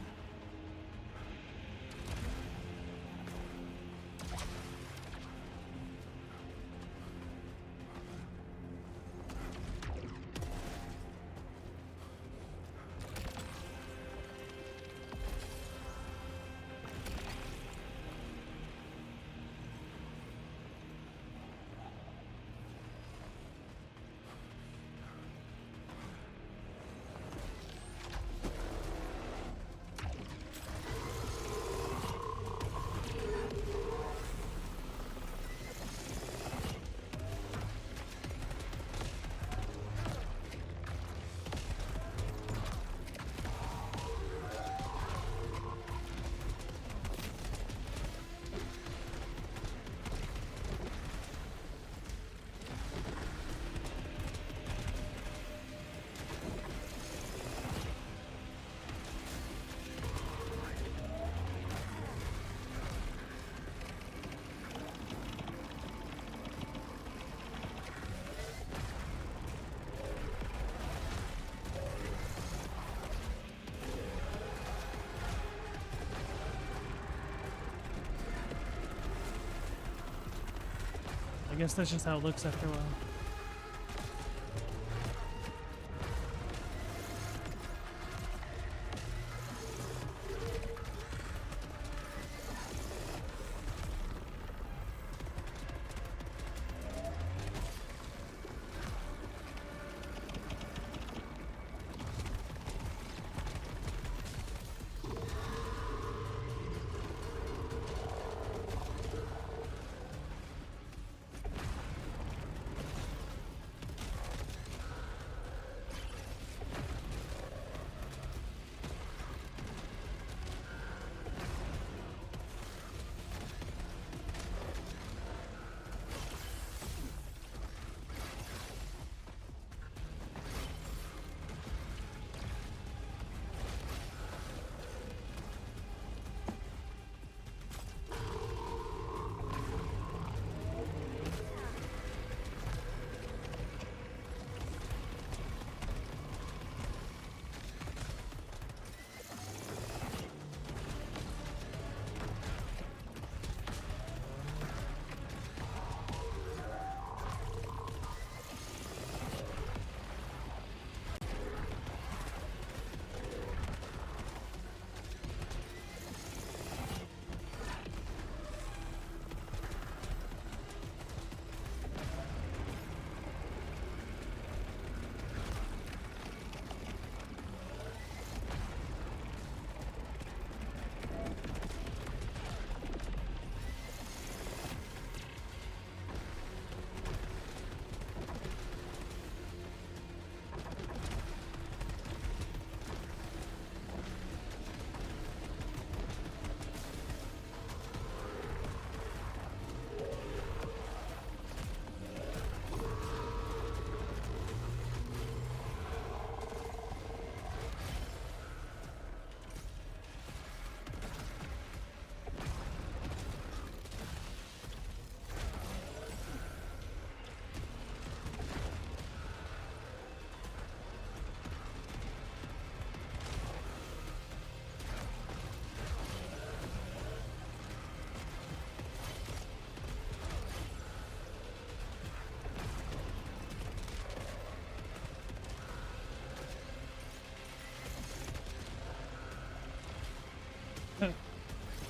I guess that's just how it looks after a while.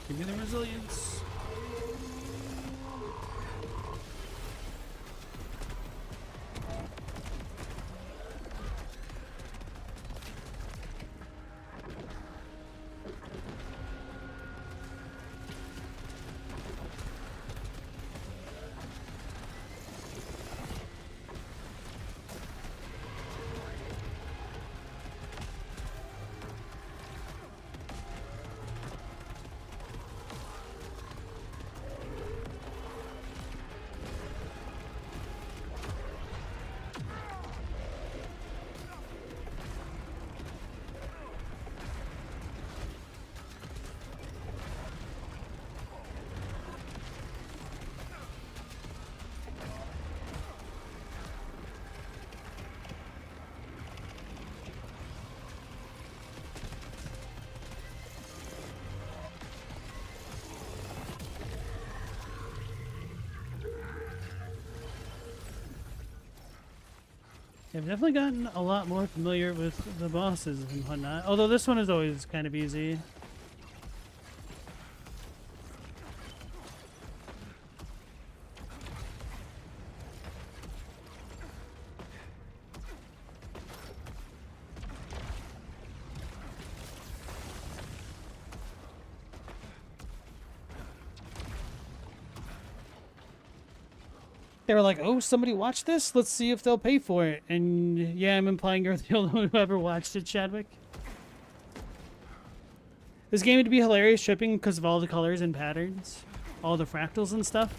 Give me the resilience. I've definitely gotten a lot more familiar with the bosses and whatnot. Although this one is always kind of easy. They were like, oh, somebody watched this? Let's see if they'll pay for it. And yeah, I'm implying you're the only one who ever watched it, Chadwick. This game would be hilarious tripping because of all the colors and patterns. All the fractals and stuff.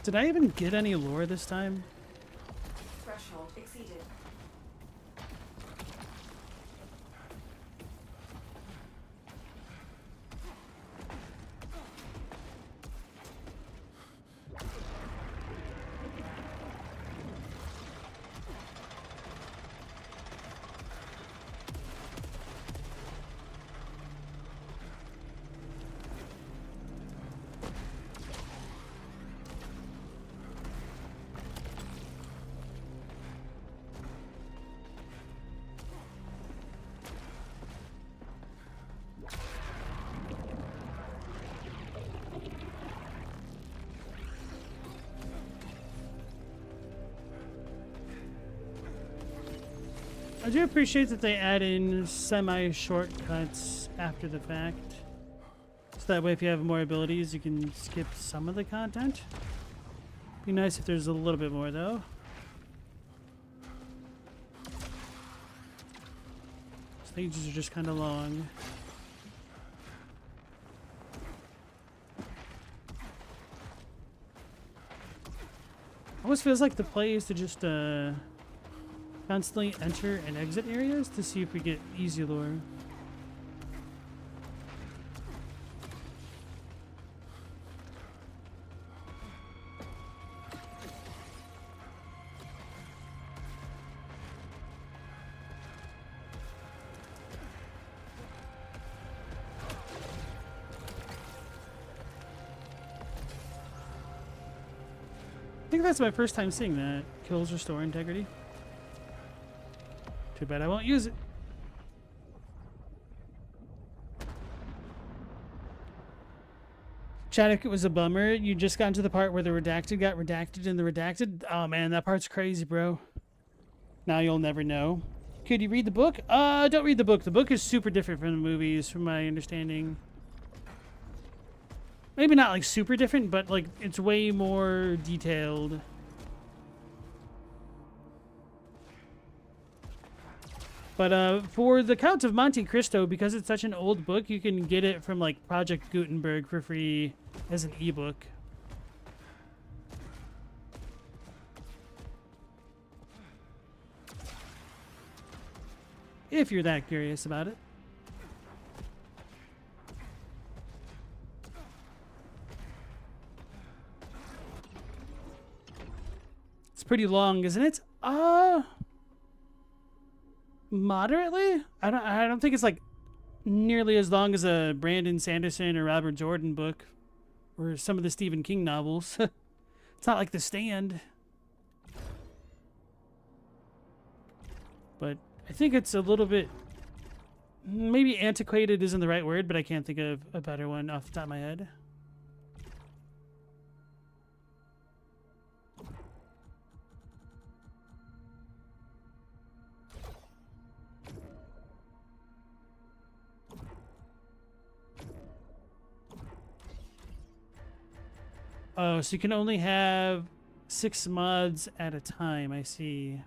Did I even get any lore this time? Threshold exceeded. I do appreciate that they add in semi-shortcuts after the fact. So that way if you have more abilities, you can skip some of the content. Be nice if there's a little bit more, though. Stages are just kind of long. Almost feels like the play is to just, constantly enter and exit areas to see if we get easy lore. I think that's my first time seeing that. Kills restore integrity. Too bad I won't use it. Chadwick, it was a bummer. You just got to the part where the redacted got redacted and the redacted. Oh man, that part's crazy, bro. Now you'll never know. Could you read the book? Don't read the book. The book is super different from the movies, from my understanding. Maybe not like super different, but like it's way more detailed. But for the Count of Monte Cristo, because it's such an old book, you can get it from like Project Gutenberg for free as an ebook. If you're that curious about it. pretty long, isn't it? Moderately. I don't think it's like nearly as long as a Brandon Sanderson or Robert Jordan book, or some of the Stephen King novels. It's not like The Stand. But I think it's a little bit, maybe antiquated isn't the right word, but I can't think of a better one off the top of my head. Oh, so you can only have 6 mods at a time, I see.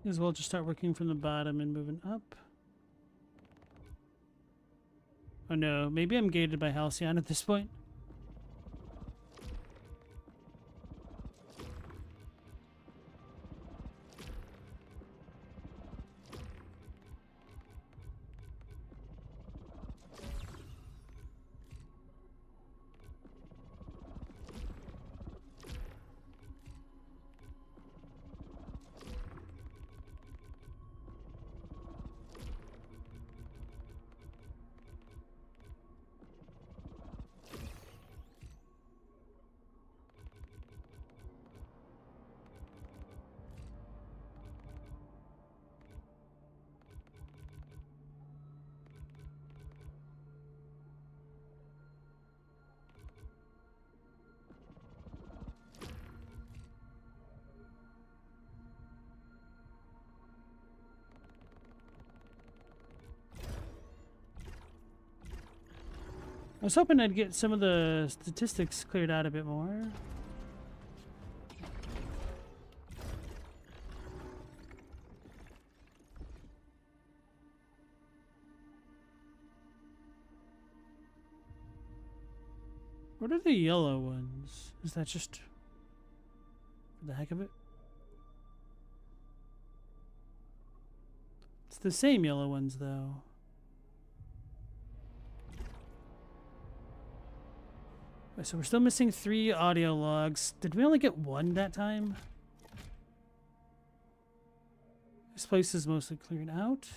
As well, just start working from the bottom and moving up. Oh no, maybe I'm gated by Halcyon at this point. I was hoping I'd get some of the statistics cleared out a bit more. What are the yellow ones? Is that just for the heck of it? It's the same yellow ones, though. So we're still missing 3 audio logs. Did we only get 1 that time? This place is mostly cleared out.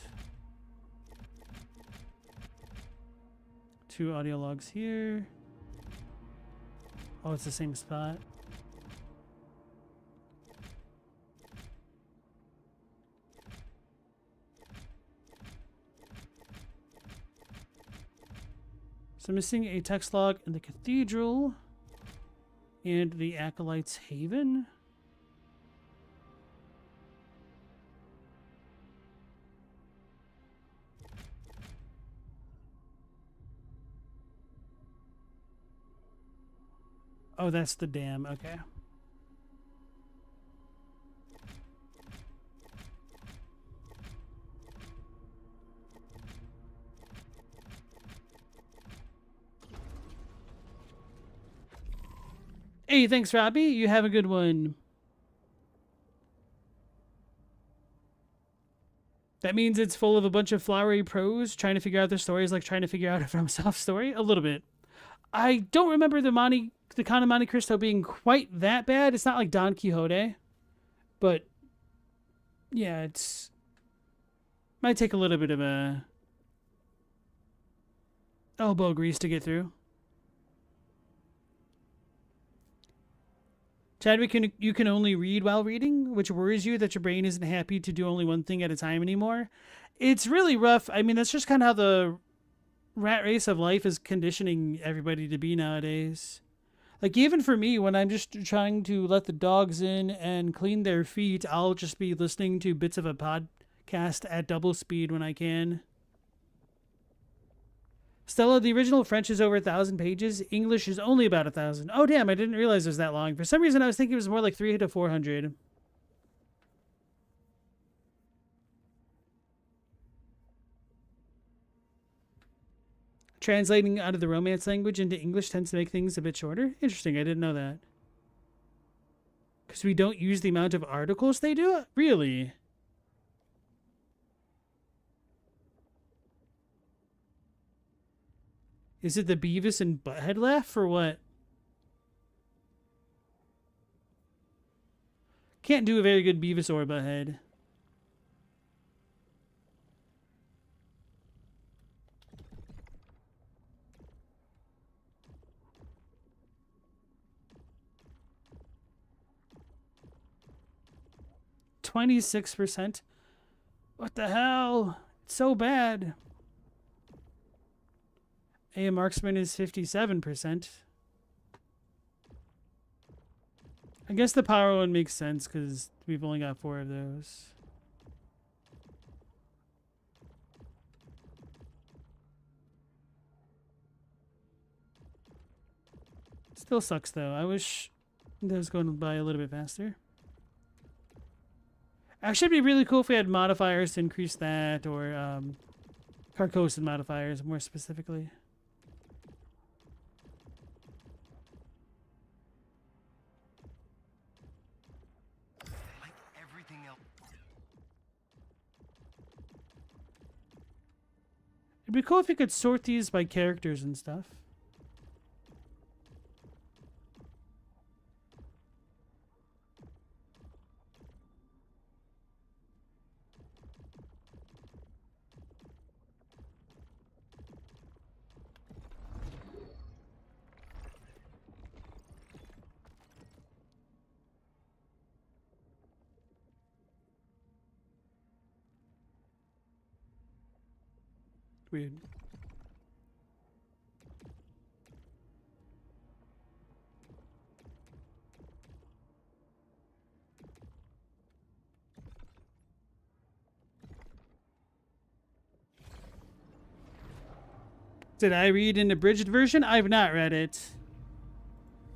2 audio logs here. Oh, it's the same spot. So I'm missing a text log in the Cathedral and the Acolyte's Haven. Oh, that's the dam. Okay. Hey, thanks, Robbie. You have a good one. That means it's full of a bunch of flowery pros trying to figure out their stories, like trying to figure out a FromSoft story. A little bit. I don't remember the Count of Monte Cristo being quite that bad. It's not like Don Quixote, but yeah, it's might take a little bit of a elbow grease to get through. Chadwick, you can only read while reading, which worries you that your brain isn't happy to do only one thing at a time anymore. It's really rough. I mean, that's just kind of how the rat race of life is conditioning everybody to be nowadays. Like, even for me, when I'm just trying to let the dogs in and clean their feet, I'll just be listening to bits of a podcast at double speed when I can. Stella, the original French is over 1,000 pages. English is only about 1,000. Oh, damn, I didn't realize it was that long. For some reason, I was thinking it was more like 300 to 400. Translating out of the Romance language into English tends to make things a bit shorter. Interesting, I didn't know that. Because we don't use the amount of articles they do? Really? Is it the Beavis and Butthead laugh or what? Can't do a very good Beavis or Butthead. %26%. What the hell? It's so bad. A Marksman is 57%. I guess the power one makes sense because we've only got 4 of those. Still sucks though. I wish that was going by a little bit faster. Actually, it'd be really cool if we had modifiers to increase that, or Carcosan modifiers more specifically. Like everything else. It'd be cool if you could sort these by characters and stuff. Weird. Did I read an abridged version? I've not read it.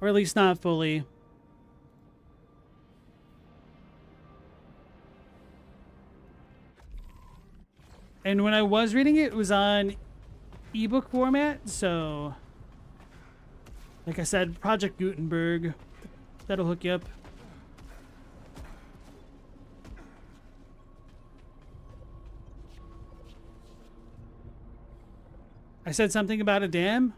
Or at least not fully. And when I was reading it, it was on ebook format, so like I said, Project Gutenberg, that'll hook you up. I said something about a dam.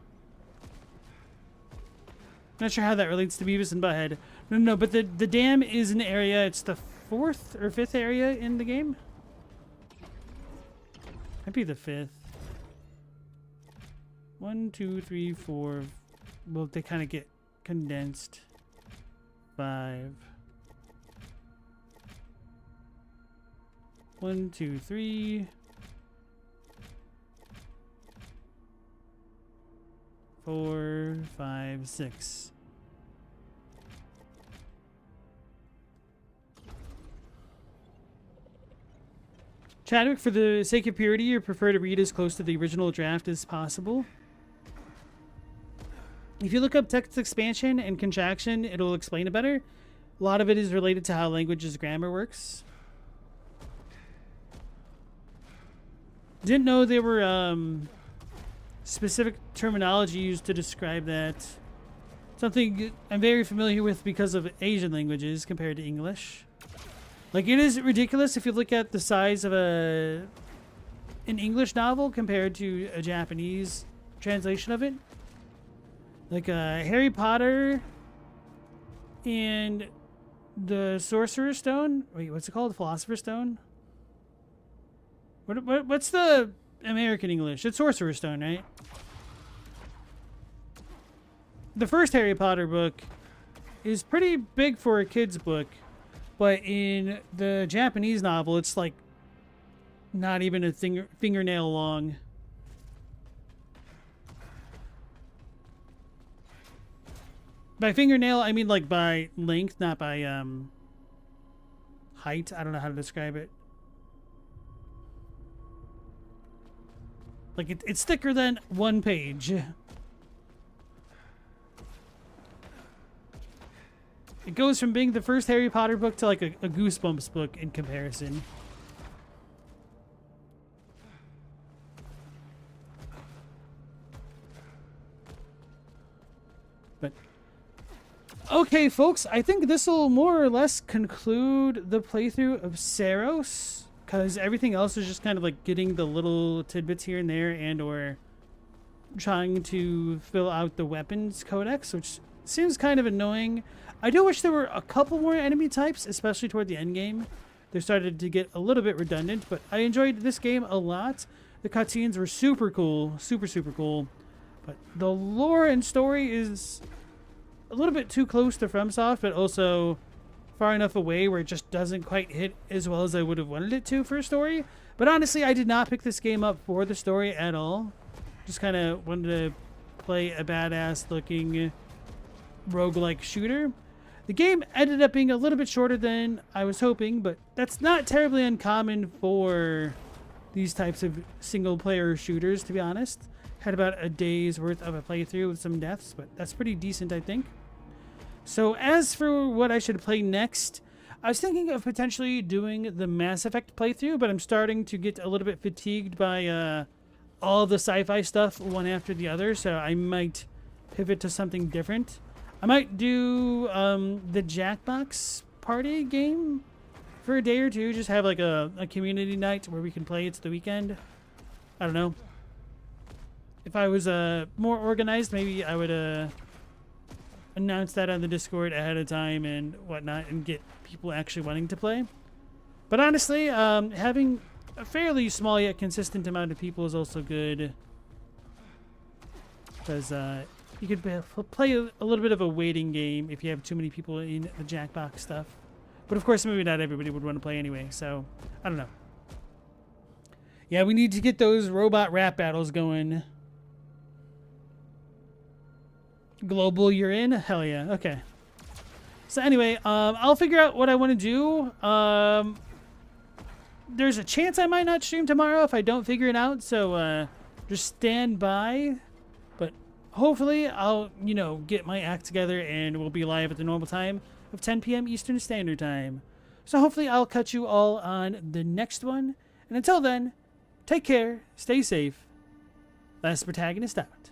Not sure how that relates to Beavis and Butthead. No, but the dam is an area, it's the 4th or 5th area in the game. Might be the 5th. 1, 2, 3, 4. Well, they kind of get condensed. 5. 1, 2, 3. 4, 5, 6. Chadwick, for the sake of purity, you prefer to read as close to the original draft as possible. If you look up text expansion and contraction, it'll explain it better. A lot of it is related to how language's grammar works. Didn't know there were specific terminology used to describe that. Something I'm very familiar with because of Asian languages compared to English. Like, it is ridiculous if you look at the size of an English novel compared to a Japanese translation of it. Like Harry Potter and the Sorcerer's Stone. Wait, what's it called? Philosopher's Stone? What's the American English? It's Sorcerer's Stone, right? The first Harry Potter book is pretty big for a kid's book. But in the Japanese novel, it's like not even a fingernail long. By fingernail, I mean like by length, not by height. I don't know how to describe it. Like it's thicker than one page. It goes from being the first Harry Potter book to like a Goosebumps book in comparison. But okay, folks, I think this will more or less conclude the playthrough of Saros, because everything else is just kind of like getting the little tidbits here and there, and or trying to fill out the weapons codex, which seems kind of annoying. I do wish there were a couple more enemy types, especially toward the end game. They started to get a little bit redundant, but I enjoyed this game a lot. The cutscenes were super cool, super cool. But the lore and story is a little bit too close to FromSoft, but also far enough away where it just doesn't quite hit as well as I would have wanted it to for a story. But honestly, I did not pick this game up for the story at all. Just kind of wanted to play a badass looking roguelike shooter. The game ended up being a little bit shorter than I was hoping, but that's not terribly uncommon for these types of single player shooters, to be honest. Had about a day's worth of a playthrough with some deaths, but that's pretty decent, I think. So as for what I should play next, I was thinking of potentially doing the Mass Effect playthrough, but I'm starting to get a little bit fatigued by all the sci-fi stuff one after the other, so I might pivot to something different. I might do the Jackbox party game for a day or two. Just have like a community night where we can play. It's the weekend. I don't know. If I was more organized, maybe I would announce that on the Discord ahead of time and whatnot and get people actually wanting to play. But honestly, having a fairly small yet consistent amount of people is also good. Because you could play a little bit of a waiting game if you have too many people in the Jackbox stuff. But of course, maybe not everybody would want to play anyway, so I don't know. Yeah, we need to get those robot rap battles going. Global, you're in? Hell yeah, okay. So anyway, I'll figure out what I want to do. There's a chance I might not stream tomorrow if I don't figure it out, so just stand by. But hopefully I'll, get my act together and we'll be live at the normal time of 10 p.m. Eastern Standard Time. So hopefully I'll catch you all on the next one. And until then, take care, stay safe. Last Protagonist out.